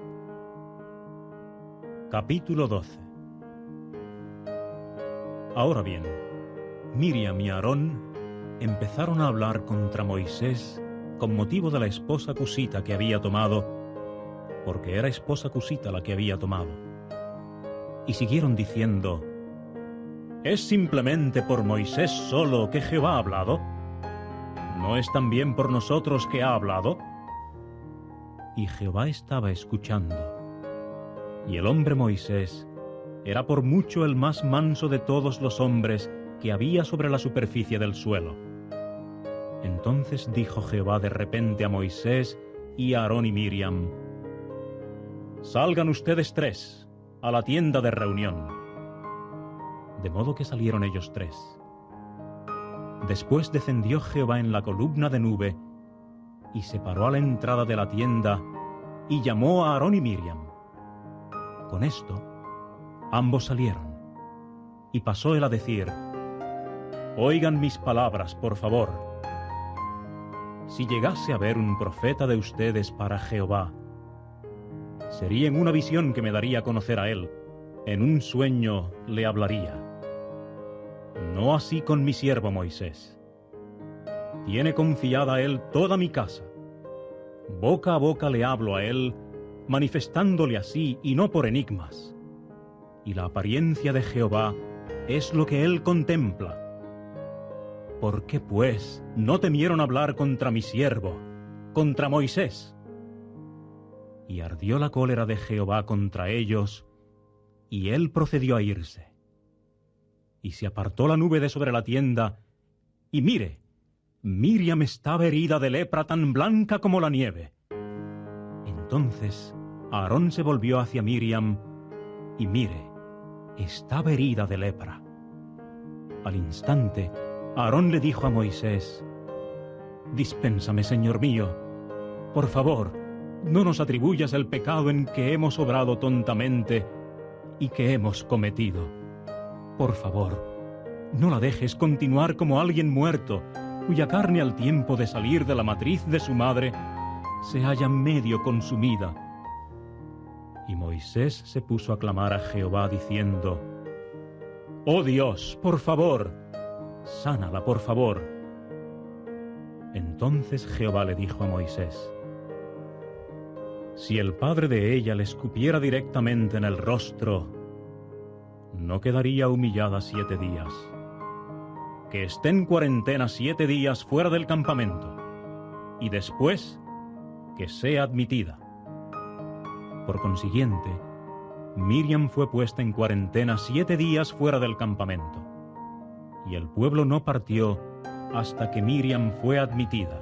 Capítulo 12. Ahora bien, Miriam y Aarón empezaron a hablar contra Moisés, con motivo de la esposa cusita que había tomado, porque era esposa cusita la que había tomado. Y siguieron diciendo: ¿Es simplemente por Moisés solo que Jehová ha hablado? ¿No es también por nosotros que ha hablado? Y Jehová estaba escuchando. Y el hombre Moisés era por mucho el más manso de todos los hombres que había sobre la superficie del suelo. Entonces dijo Jehová de repente a Moisés y a Aarón y Miriam: «Salgan ustedes tres a la tienda de reunión». De modo que salieron ellos tres. Después descendió Jehová en la columna de nube y se paró a la entrada de la tienda y llamó a Aarón y Miriam. Con esto, ambos salieron, y pasó él a decir: «Oigan mis palabras, por favor. Si llegase a ver un profeta de ustedes para Jehová, sería en una visión que me daría a conocer a él, en un sueño le hablaría. No así con mi siervo Moisés. Tiene confiada a él toda mi casa. Boca a boca le hablo a él, manifestándole así y no por enigmas. Y la apariencia de Jehová es lo que él contempla. ¿Por qué, pues, no temieron hablar contra mi siervo, contra Moisés?» Y ardió la cólera de Jehová contra ellos, y él procedió a irse. Y se apartó la nube de sobre la tienda, y mire, Miriam estaba herida de lepra tan blanca como la nieve. Entonces Aarón se volvió hacia Miriam, y mire, estaba herida de lepra. Al instante, Aarón le dijo a Moisés: «Dispénsame, Señor mío. Por favor, no nos atribuyas el pecado en que hemos obrado tontamente y que hemos cometido. Por favor, no la dejes continuar como alguien muerto, cuya carne al tiempo de salir de la matriz de su madre se halla medio consumida». Y Moisés se puso a clamar a Jehová diciendo: «Oh Dios, por favor, sánala, por favor». Entonces Jehová le dijo a Moisés: «Si el padre de ella le escupiera directamente en el rostro, no quedaría humillada 7 días. Que esté en cuarentena 7 días fuera del campamento, y después que sea admitida». Por consiguiente, Miriam fue puesta en cuarentena 7 días fuera del campamento, y el pueblo no partió hasta que Miriam fue admitida.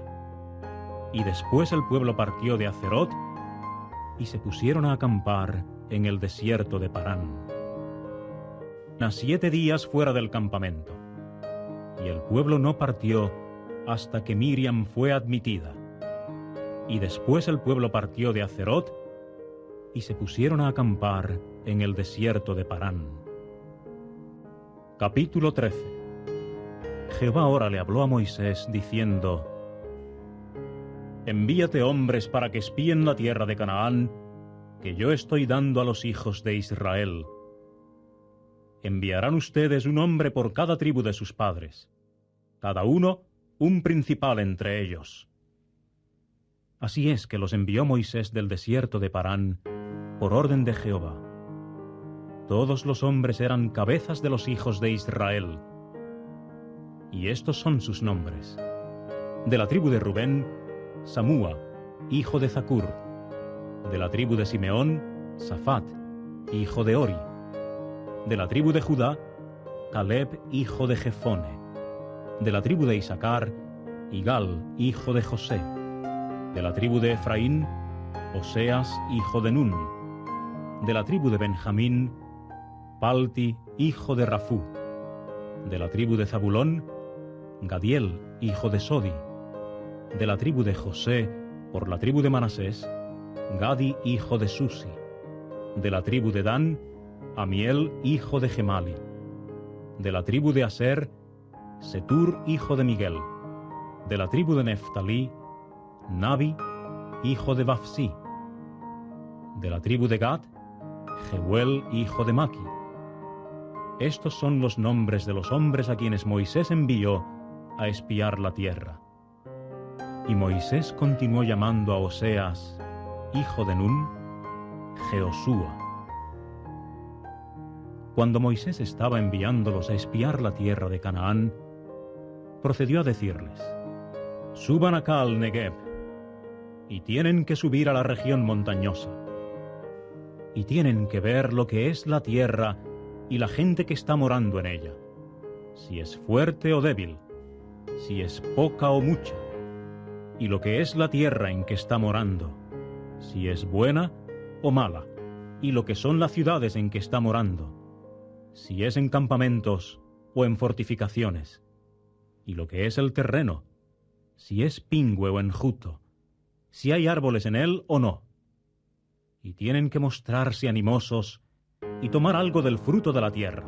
Y después el pueblo partió de Hazerot y se pusieron a acampar en el desierto de Parán. 7 días fuera del campamento, y el pueblo no partió hasta que Miriam fue admitida. Y después el pueblo partió de Hazerot y se pusieron a acampar en el desierto de Parán. Capítulo 13. Jehová ahora le habló a Moisés diciendo: «Envíate hombres para que espíen la tierra de Canaán, que yo estoy dando a los hijos de Israel. Enviarán ustedes un hombre por cada tribu de sus padres, cada uno un principal entre ellos». Así es que los envió Moisés del desierto de Parán por orden de Jehová. Todos los hombres eran cabezas de los hijos de Israel. Y estos son sus nombres: de la tribu de Rubén, Samúa, hijo de Zacur; de la tribu de Simeón, Safat, hijo de Ori; de la tribu de Judá, Caleb, hijo de Jefone; de la tribu de Isaacar, Igal, hijo de José; de la tribu de Efraín, Oseas, hijo de Nun; de la tribu de Benjamín, Palti, hijo de Rafú; de la tribu de Zabulón, Gadiel, hijo de Sodi; de la tribu de José, por la tribu de Manasés, Gadi, hijo de Susi; de la tribu de Dan, Amiel, hijo de Gemali; de la tribu de Aser, Setur, hijo de Miguel; de la tribu de Neftalí, Nabi, hijo de Bafsí; de la tribu de Gad, Jehuel, hijo de Maki. Estos son los nombres de los hombres a quienes Moisés envió a espiar la tierra. Y Moisés continuó llamando a Oseas, hijo de Nun, Jehoshua. Cuando Moisés estaba enviándolos a espiar la tierra de Canaán, procedió a decirles: suban acá al Negev, y tienen que subir a la región montañosa, y tienen que ver lo que es la tierra y la gente que está morando en ella, si es fuerte o débil, si es poca o mucha, y lo que es la tierra en que está morando, si es buena o mala, y lo que son las ciudades en que está morando, si es en campamentos o en fortificaciones, y lo que es el terreno, si es pingüe o enjuto, si hay árboles en él o no. Y tienen que mostrarse animosos y tomar algo del fruto de la tierra.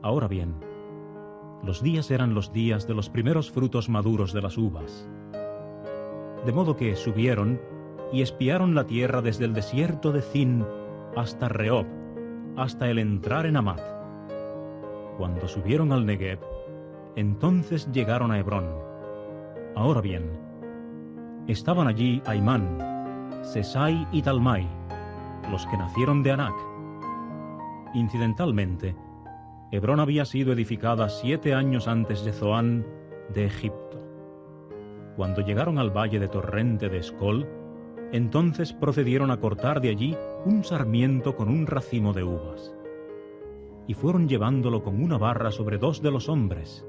Ahora bien, los días eran los días de los primeros frutos maduros de las uvas. De modo que subieron y espiaron la tierra desde el desierto de Zin hasta Rehob, hasta el entrar en Amat. Cuando subieron al Negev, entonces llegaron a Hebrón. Ahora bien, estaban allí Aimán, Sesai y Talmai, los que nacieron de Anac. Incidentalmente, Hebrón había sido edificada 7 años antes de Zoán de Egipto. Cuando llegaron al valle de torrente de Escol, entonces procedieron a cortar de allí un sarmiento con un racimo de uvas. Y fueron llevándolo con una barra sobre 2 de los hombres,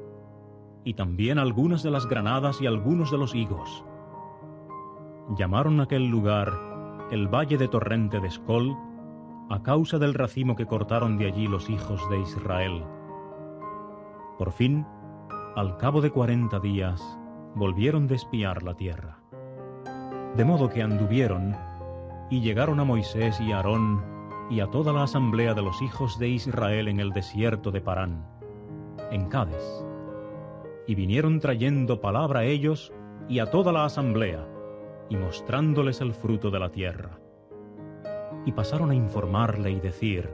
y también algunas de las granadas y algunos de los higos. Llamaron aquel lugar el valle de torrente de Escol, a causa del racimo que cortaron de allí los hijos de Israel. Por fin, al cabo de 40 días, volvieron de espiar la tierra. De modo que anduvieron, y llegaron a Moisés y a Aarón, y a toda la asamblea de los hijos de Israel en el desierto de Parán, en Cades. Y vinieron trayendo palabra a ellos y a toda la asamblea, y mostrándoles el fruto de la tierra. Y pasaron a informarle y decir: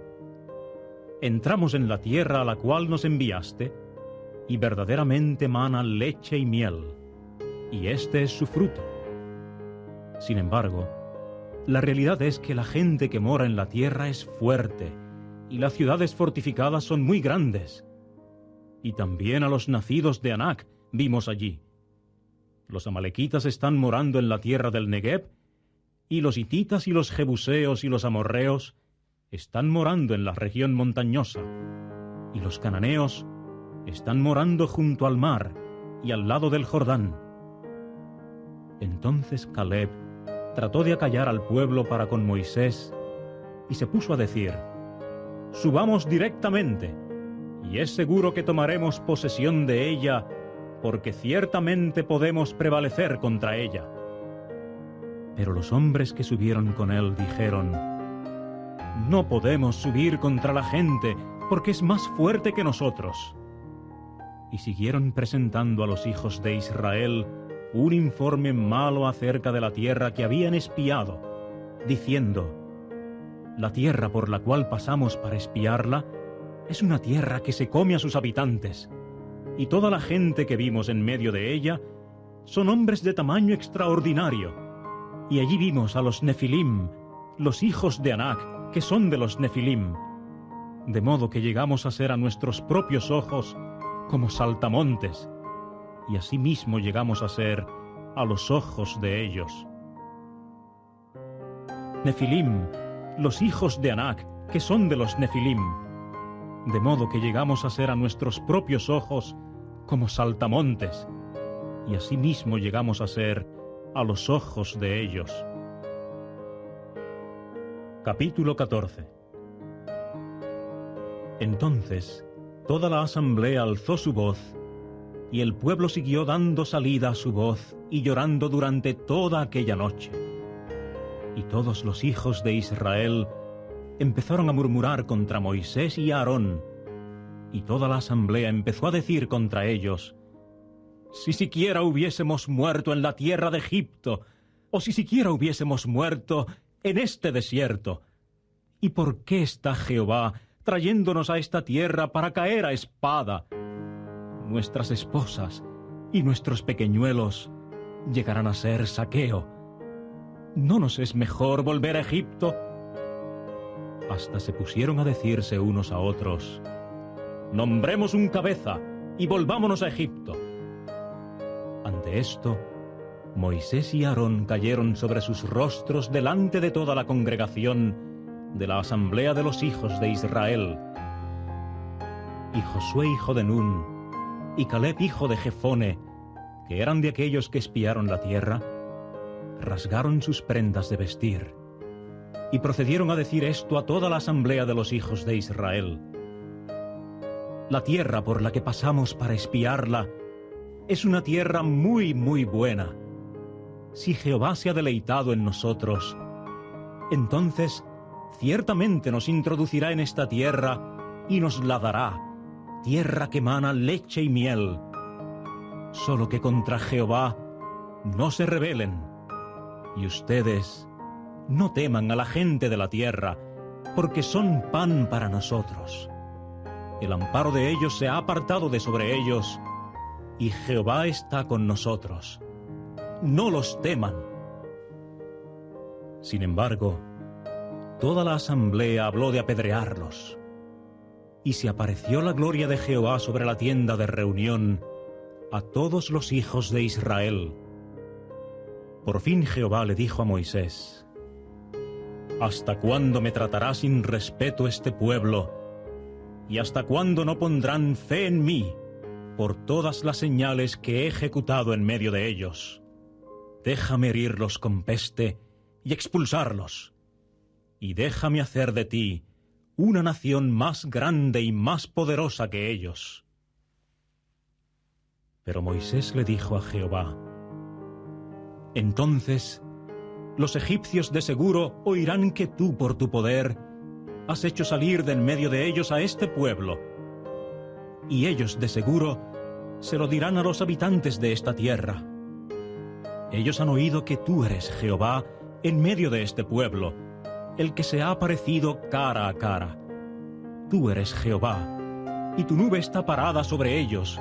entramos en la tierra a la cual nos enviaste, y verdaderamente mana leche y miel, y este es su fruto. Sin embargo, la realidad es que la gente que mora en la tierra es fuerte, y las ciudades fortificadas son muy grandes. Y también a los nacidos de Anac vimos allí. Los amalequitas están morando en la tierra del Negev, y los hititas y los jebuseos y los amorreos están morando en la región montañosa, y los cananeos están morando junto al mar y al lado del Jordán. Entonces Caleb trató de acallar al pueblo para con Moisés, y se puso a decir: subamos directamente, y es seguro que tomaremos posesión de ella, porque ciertamente podemos prevalecer contra ella. Pero los hombres que subieron con él dijeron: no podemos subir contra la gente, porque es más fuerte que nosotros. Y siguieron presentando a los hijos de Israel un informe malo acerca de la tierra que habían espiado, diciendo: la tierra por la cual pasamos para espiarla es una tierra que se come a sus habitantes, y toda la gente que vimos en medio de ella son hombres de tamaño extraordinario. Y allí vimos a los Nefilim, los hijos de Anac, que son de los Nefilim, de modo que llegamos a ser a nuestros propios ojos como saltamontes, y asimismo llegamos a ser a los ojos de ellos. Nefilim, los hijos de Anac, que son de los Nefilim, de modo que llegamos a ser a nuestros propios ojos como saltamontes, y asimismo llegamos a ser a los ojos de ellos. Capítulo 14. Entonces toda la asamblea alzó su voz, y el pueblo siguió dando salida a su voz y llorando durante toda aquella noche. Y todos los hijos de Israel empezaron a murmurar contra Moisés y Aarón, y toda la asamblea empezó a decir contra ellos: si siquiera hubiésemos muerto en la tierra de Egipto, o si siquiera hubiésemos muerto en este desierto. ¿Y por qué está Jehová trayéndonos a esta tierra para caer a espada? Nuestras esposas, y nuestros pequeñuelos llegarán a ser saqueo. ¿No nos es mejor volver a Egipto? Hasta se pusieron a decirse unos a otros: nombremos un cabeza y volvámonos a Egipto. Ante esto, Moisés y Aarón cayeron sobre sus rostros delante de toda la congregación de la asamblea de los hijos de Israel. Y Josué hijo de Nun y Caleb hijo de Jefone, que eran de aquellos que espiaron la tierra, rasgaron sus prendas de vestir y procedieron a decir esto a toda la asamblea de los hijos de Israel: la tierra por la que pasamos para espiarla es una tierra muy, muy buena. Si Jehová se ha deleitado en nosotros, entonces ciertamente nos introducirá en esta tierra y nos la dará, tierra que emana leche y miel. Solo que contra Jehová no se rebelen, y ustedes no teman a la gente de la tierra, porque son pan para nosotros. El amparo de ellos se ha apartado de sobre ellos, y Jehová está con nosotros. No los teman. Sin embargo, toda la asamblea habló de apedrearlos. Y se apareció la gloria de Jehová sobre la tienda de reunión a todos los hijos de Israel. Por fin Jehová le dijo a Moisés: ¿hasta cuándo me tratará sin respeto este pueblo? ¿Y hasta cuándo no pondrán fe en mí por todas las señales que he ejecutado en medio de ellos? Déjame herirlos con peste y expulsarlos, y déjame hacer de ti una nación más grande y más poderosa que ellos. Pero Moisés le dijo a Jehová: entonces los egipcios de seguro oirán que tú, por tu poder, has hecho salir de en medio de ellos a este pueblo, y ellos de seguro se lo dirán a los habitantes de esta tierra. Ellos han oído que tú eres Jehová en medio de este pueblo, el que se ha aparecido cara a cara. Tú eres Jehová, y tu nube está parada sobre ellos,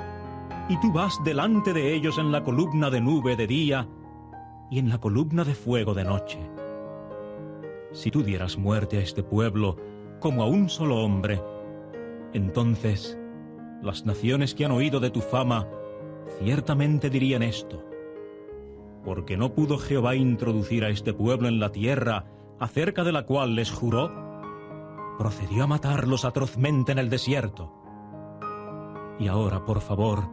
y tú vas delante de ellos en la columna de nube de día y en la columna de fuego de noche. Si tú dieras muerte a este pueblo como a un solo hombre, entonces las naciones que han oído de tu fama ciertamente dirían esto: porque no pudo Jehová introducir a este pueblo en la tierra acerca de la cual les juró, procedió a matarlos atrozmente en el desierto. Y ahora, por favor,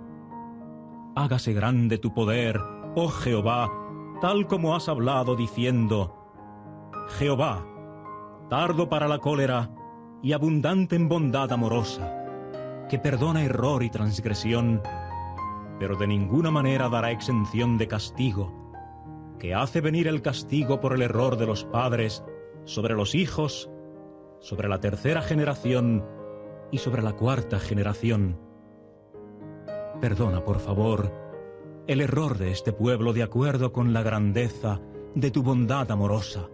hágase grande tu poder, oh Jehová, tal como has hablado, diciendo: Jehová, tardo para la cólera y abundante en bondad amorosa, que perdona error y transgresión, pero de ninguna manera dará exención de castigo, que hace venir el castigo por el error de los padres sobre los hijos, sobre la tercera generación y sobre la cuarta generación. Perdona, por favor, el error de este pueblo de acuerdo con la grandeza de tu bondad amorosa,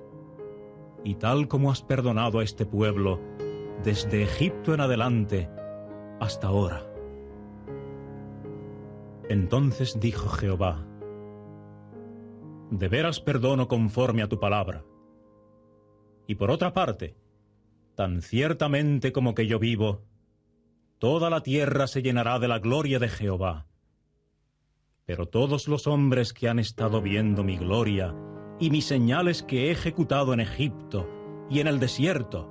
y tal como has perdonado a este pueblo desde Egipto en adelante hasta ahora. Entonces dijo Jehová: de veras perdono conforme a tu palabra. Y por otra parte, tan ciertamente como que yo vivo, toda la tierra se llenará de la gloria de Jehová. Pero todos los hombres que han estado viendo mi gloria y mis señales que he ejecutado en Egipto y en el desierto,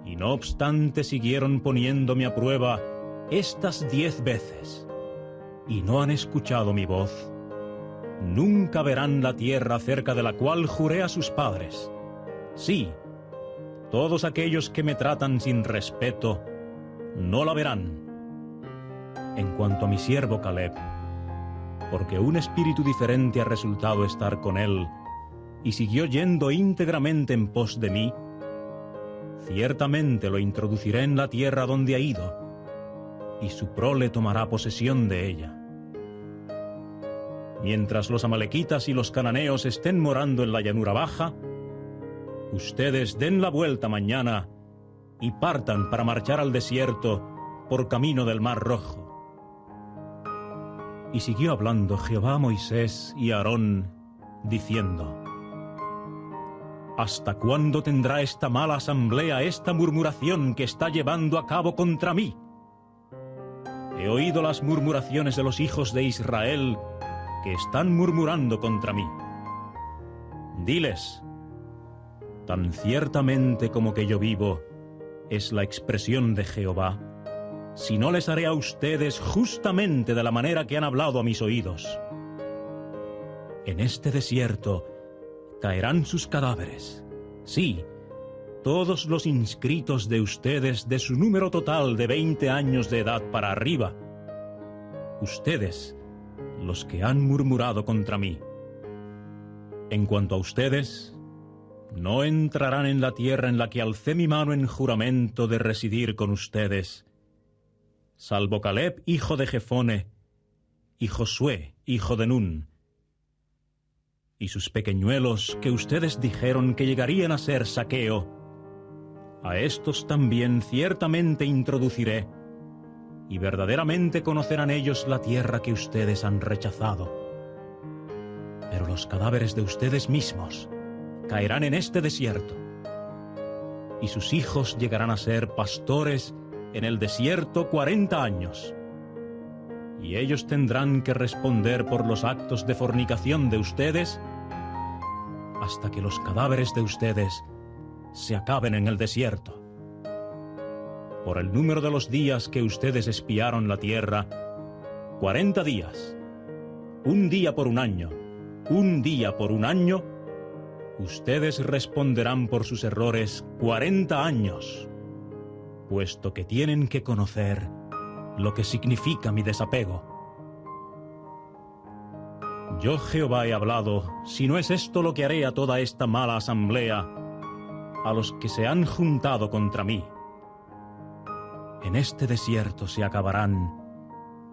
y no obstante siguieron poniéndome a prueba estas 10 veces, y no han escuchado mi voz, nunca verán la tierra acerca de la cual juré a sus padres. Sí, todos aquellos que me tratan sin respeto no la verán. En cuanto a mi siervo Caleb, porque un espíritu diferente ha resultado estar con él, y siguió yendo íntegramente en pos de mí, ciertamente lo introduciré en la tierra donde ha ido, y su prole tomará posesión de ella. Mientras los amalequitas y los cananeos estén morando en la llanura baja, ustedes den la vuelta mañana y partan para marchar al desierto por camino del Mar Rojo. Y siguió hablando Jehová a Moisés y a Aarón, diciendo: ¿Hasta cuándo tendrá esta mala asamblea esta murmuración que está llevando a cabo contra mí? He oído las murmuraciones de los hijos de Israel que están murmurando contra mí. Diles: tan ciertamente como que yo vivo, es la expresión de Jehová, si no les haré a ustedes justamente de la manera que han hablado a mis oídos. En este desierto caerán sus cadáveres. Sí, todos los inscritos de ustedes de su número total de 20 años de edad para arriba. Ustedes, los que han murmurado contra mí. En cuanto a ustedes, no entrarán en la tierra en la que alcé mi mano en juramento de residir con ustedes, salvo Caleb, hijo de Jefone, y Josué, hijo de Nun, y sus pequeñuelos que ustedes dijeron que llegarían a ser saqueo. A estos también ciertamente introduciré, y verdaderamente conocerán ellos la tierra que ustedes han rechazado. Pero los cadáveres de ustedes mismos caerán en este desierto, y sus hijos llegarán a ser pastores en el desierto 40 años. Y ellos tendrán que responder por los actos de fornicación de ustedes hasta que los cadáveres de ustedes se acaben en el desierto. Por el número de los días que ustedes espiaron la tierra, 40 días, un día por un año, un día por un año, ustedes responderán por sus errores 40 años, puesto que tienen que conocer lo que significa mi desapego. Yo Jehová he hablado, si no es esto lo que haré a toda esta mala asamblea, a los que se han juntado contra mí. En este desierto se acabarán,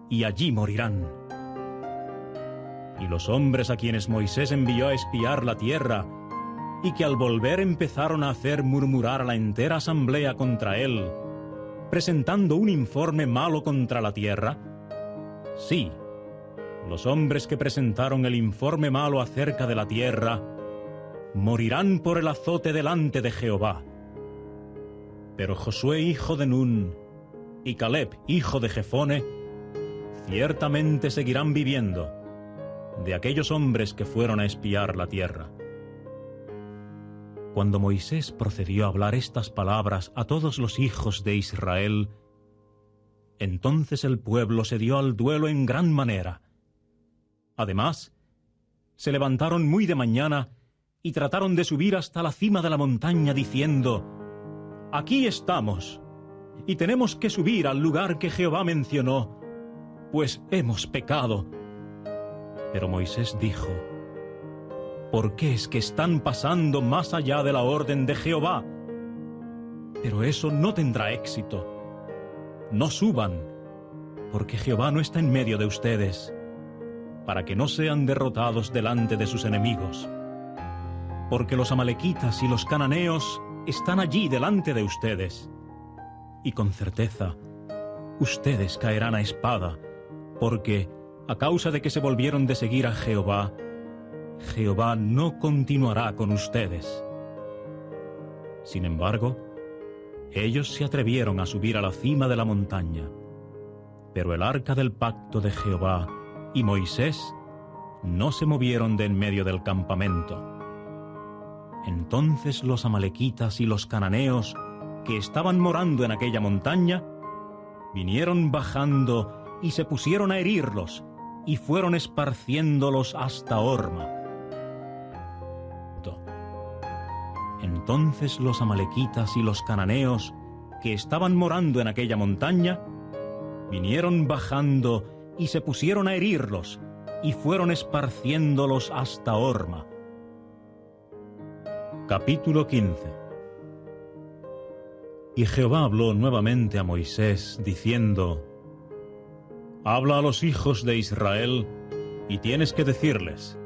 y allí morirán. Y los hombres a quienes Moisés envió a espiar la tierra, y que al volver empezaron a hacer murmurar a la entera asamblea contra él, presentando un informe malo contra la tierra, sí, los hombres que presentaron el informe malo acerca de la tierra, morirán por el azote delante de Jehová. Pero Josué hijo de Nun y Caleb hijo de Jefone ciertamente seguirán viviendo de aquellos hombres que fueron a espiar la tierra. Cuando Moisés procedió a hablar estas palabras a todos los hijos de Israel, entonces el pueblo se dio al duelo en gran manera. Además, se levantaron muy de mañana y trataron de subir hasta la cima de la montaña diciendo: «Aquí estamos, y tenemos que subir al lugar que Jehová mencionó, pues hemos pecado». Pero Moisés dijo: «¿Por qué es que están pasando más allá de la orden de Jehová? Pero eso no tendrá éxito. No suban, porque Jehová no está en medio de ustedes, para que no sean derrotados delante de sus enemigos. Porque los amalequitas y los cananeos están allí delante de ustedes, y con certeza ustedes caerán a espada, porque a causa de que se volvieron de seguir a Jehová, Jehová no continuará con ustedes». Sin embargo, ellos se atrevieron a subir a la cima de la montaña, pero el arca del pacto de Jehová y Moisés no se movieron de en medio del campamento. Entonces los amalequitas y los cananeos que estaban morando en aquella montaña vinieron bajando y se pusieron a herirlos y fueron esparciéndolos hasta Horma. Entonces los amalequitas y los cananeos que estaban morando en aquella montaña vinieron bajando y se pusieron a herirlos y fueron esparciéndolos hasta Horma. Capítulo 15. Y Jehová habló nuevamente a Moisés, diciendo: «Habla a los hijos de Israel, y tienes que decirles: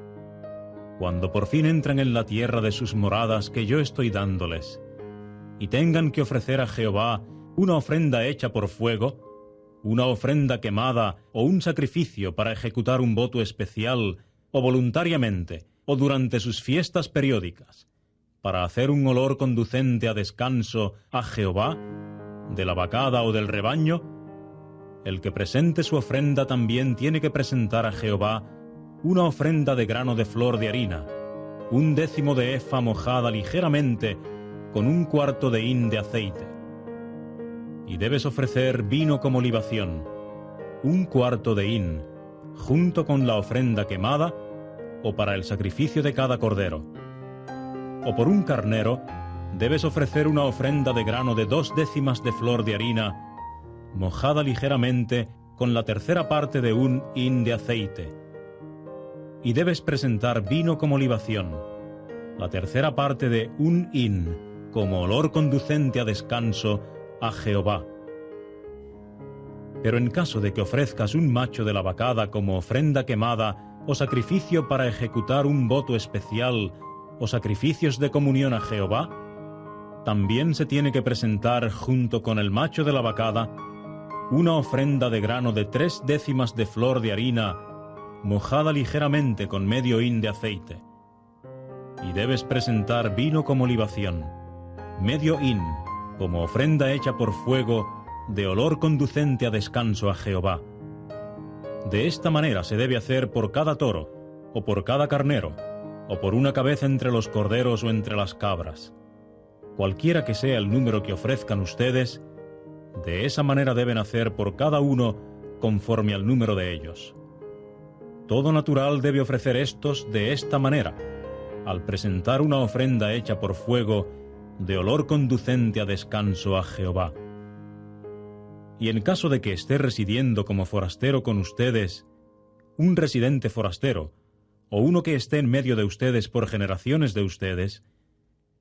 cuando por fin entren en la tierra de sus moradas que yo estoy dándoles, y tengan que ofrecer a Jehová una ofrenda hecha por fuego, una ofrenda quemada o un sacrificio para ejecutar un voto especial, o voluntariamente, o durante sus fiestas periódicas, para hacer un olor conducente a descanso a Jehová, de la vacada o del rebaño, el que presente su ofrenda también tiene que presentar a Jehová una ofrenda de grano de flor de harina, 1/10 de efa mojada ligeramente con 1/4 de hin de aceite. Y debes ofrecer vino como libación, 1/4 de hin, junto con la ofrenda quemada, o para el sacrificio de cada cordero. O por un carnero, debes ofrecer una ofrenda de grano de 2/10 de flor de harina, mojada ligeramente con la 1/3 parte de 1 hin de aceite. Y debes presentar vino como libación, la 1/3 parte de 1 hin, como olor conducente a descanso a Jehová. Pero en caso de que ofrezcas un macho de la vacada como ofrenda quemada o sacrificio para ejecutar un voto especial o sacrificios de comunión a Jehová, también se tiene que presentar junto con el macho de la vacada una ofrenda de grano de 3/10 de flor de harina, mojada ligeramente con medio hin de aceite. Y debes presentar vino como libación, medio hin, como ofrenda hecha por fuego, de olor conducente a descanso a Jehová. De esta manera se debe hacer por cada toro, o por cada carnero, o por una cabeza entre los corderos o entre las cabras. Cualquiera que sea el número que ofrezcan ustedes, de esa manera deben hacer por cada uno conforme al número de ellos. Todo natural debe ofrecer estos de esta manera, al presentar una ofrenda hecha por fuego, de olor conducente a descanso a Jehová. Y en caso de que esté residiendo como forastero con ustedes, un residente forastero, o uno que esté en medio de ustedes por generaciones de ustedes,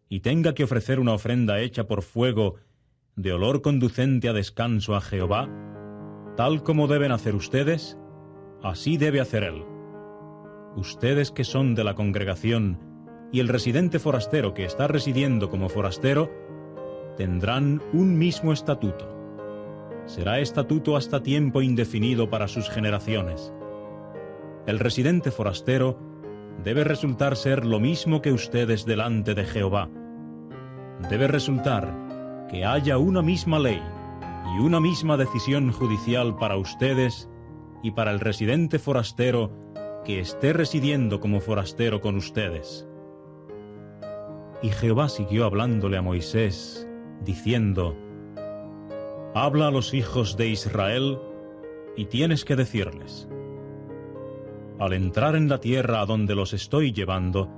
y tenga que ofrecer una ofrenda hecha por fuego, de olor conducente a descanso a Jehová, tal como deben hacer ustedes, así debe hacer él. Ustedes que son de la congregación, y el residente forastero que está residiendo como forastero, tendrán un mismo estatuto. Será estatuto hasta tiempo indefinido para sus generaciones. El residente forastero debe resultar ser lo mismo que ustedes delante de Jehová. Debe resultar que haya una misma ley y una misma decisión judicial para ustedes y para el residente forastero que esté residiendo como forastero con ustedes. Y Jehová siguió hablándole a Moisés, diciendo: Habla a los hijos de Israel, y tienes que decirles: al entrar en la tierra a donde los estoy llevando,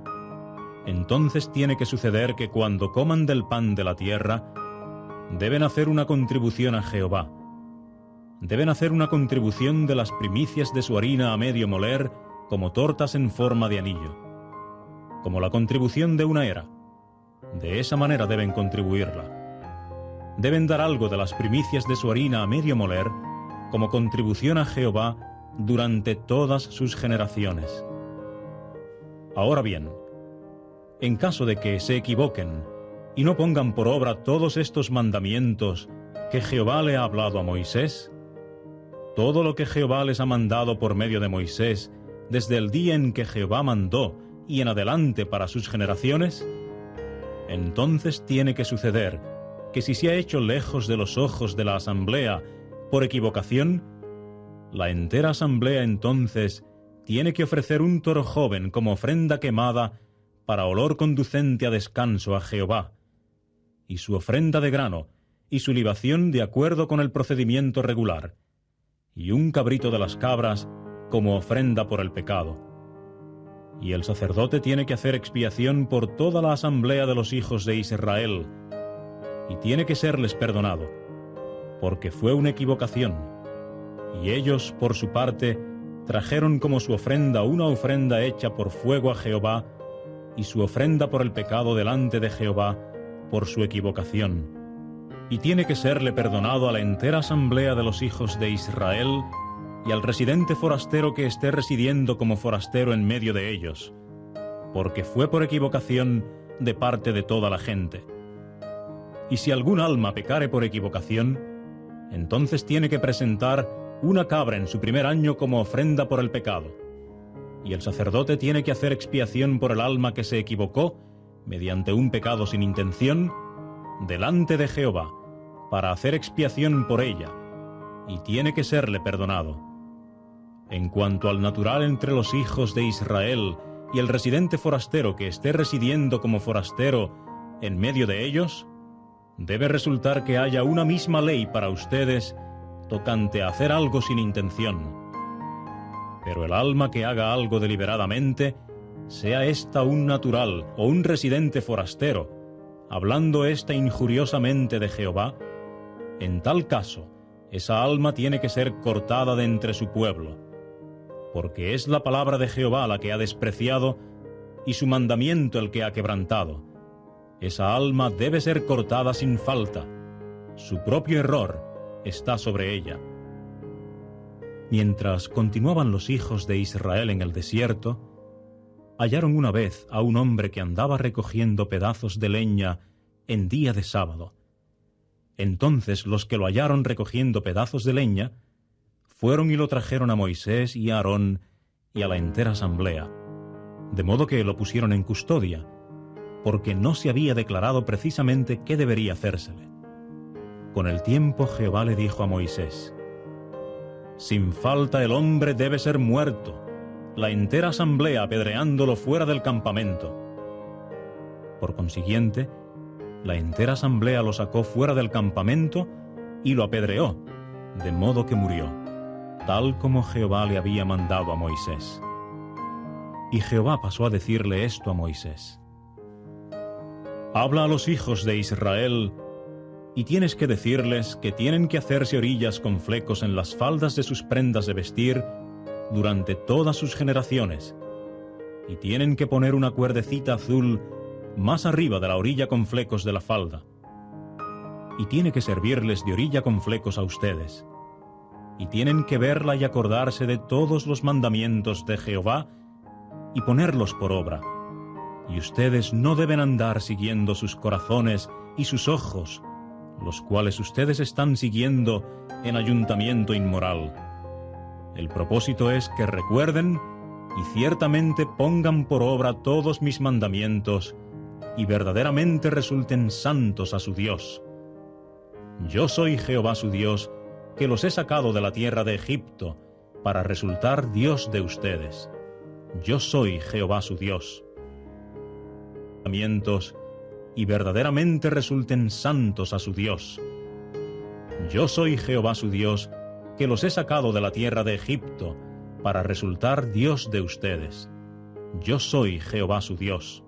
entonces tiene que suceder que cuando coman del pan de la tierra, deben hacer una contribución a Jehová. Deben hacer una contribución de las primicias de su harina a medio moler, como tortas en forma de anillo, como la contribución de una era. De esa manera deben contribuirla. Deben dar algo de las primicias de su harina a medio moler, como contribución a Jehová durante todas sus generaciones. Ahora bien, en caso de que se equivoquen y no pongan por obra todos estos mandamientos que Jehová le ha hablado a Moisés, todo lo que Jehová les ha mandado por medio de Moisés, desde el día en que Jehová mandó y en adelante para sus generaciones, entonces tiene que suceder que si se ha hecho lejos de los ojos de la asamblea por equivocación, la entera asamblea entonces tiene que ofrecer un toro joven como ofrenda quemada para olor conducente a descanso a Jehová, y su ofrenda de grano y su libación de acuerdo con el procedimiento regular, y un cabrito de las cabras como ofrenda por el pecado. Y el sacerdote tiene que hacer expiación por toda la asamblea de los hijos de Israel, y tiene que serles perdonado, porque fue una equivocación. Y ellos, por su parte, trajeron como su ofrenda una ofrenda hecha por fuego a Jehová, y su ofrenda por el pecado delante de Jehová, por su equivocación. Y tiene que serle perdonado a la entera asamblea de los hijos de Israel, y al residente forastero que esté residiendo como forastero en medio de ellos, porque fue por equivocación de parte de toda la gente. Y si algún alma pecare por equivocación, entonces tiene que presentar una cabra en su primer año como ofrenda por el pecado. Y el sacerdote tiene que hacer expiación por el alma que se equivocó, mediante un pecado sin intención, delante de Jehová, para hacer expiación por ella, y tiene que serle perdonado. En cuanto al natural entre los hijos de Israel y el residente forastero que esté residiendo como forastero en medio de ellos, debe resultar que haya una misma ley para ustedes tocante a hacer algo sin intención. Pero el alma que haga algo deliberadamente, sea ésta un natural o un residente forastero, hablando ésta injuriosamente de Jehová, en tal caso, esa alma tiene que ser cortada de entre su pueblo, porque es la palabra de Jehová la que ha despreciado y su mandamiento el que ha quebrantado. Esa alma debe ser cortada sin falta. Su propio error está sobre ella. Mientras continuaban los hijos de Israel en el desierto, hallaron una vez a un hombre que andaba recogiendo pedazos de leña en día de sábado. Entonces los que lo hallaron recogiendo pedazos de leña, fueron y lo trajeron a Moisés y a Aarón y a la entera asamblea, de modo que lo pusieron en custodia, porque no se había declarado precisamente qué debería hacérsele. Con el tiempo Jehová le dijo a Moisés: sin falta el hombre debe ser muerto, la entera asamblea apedreándolo fuera del campamento. Por consiguiente, la entera asamblea lo sacó fuera del campamento y lo apedreó, de modo que murió, tal como Jehová le había mandado a Moisés. Y Jehová pasó a decirle esto a Moisés: habla a los hijos de Israel, y tienes que decirles que tienen que hacerse orillas con flecos en las faldas de sus prendas de vestir durante todas sus generaciones, y tienen que poner una cuerdecita azul más arriba de la orilla con flecos de la falda, y tiene que servirles de orilla con flecos a ustedes, y tienen que verla y acordarse de todos los mandamientos de Jehová y ponerlos por obra, y ustedes no deben andar siguiendo sus corazones y sus ojos, los cuales ustedes están siguiendo en ayuntamiento inmoral. El propósito es que recuerden y ciertamente pongan por obra todos mis mandamientos y verdaderamente resulten santos a su Dios. Yo soy Jehová su Dios, que los he sacado de la tierra de Egipto para resultar Dios de ustedes. Yo soy Jehová su Dios. Mandamientos y verdaderamente resulten santos a su Dios. Yo soy Jehová su Dios, que los he sacado de la tierra de Egipto, para resultar Dios de ustedes. Yo soy Jehová su Dios.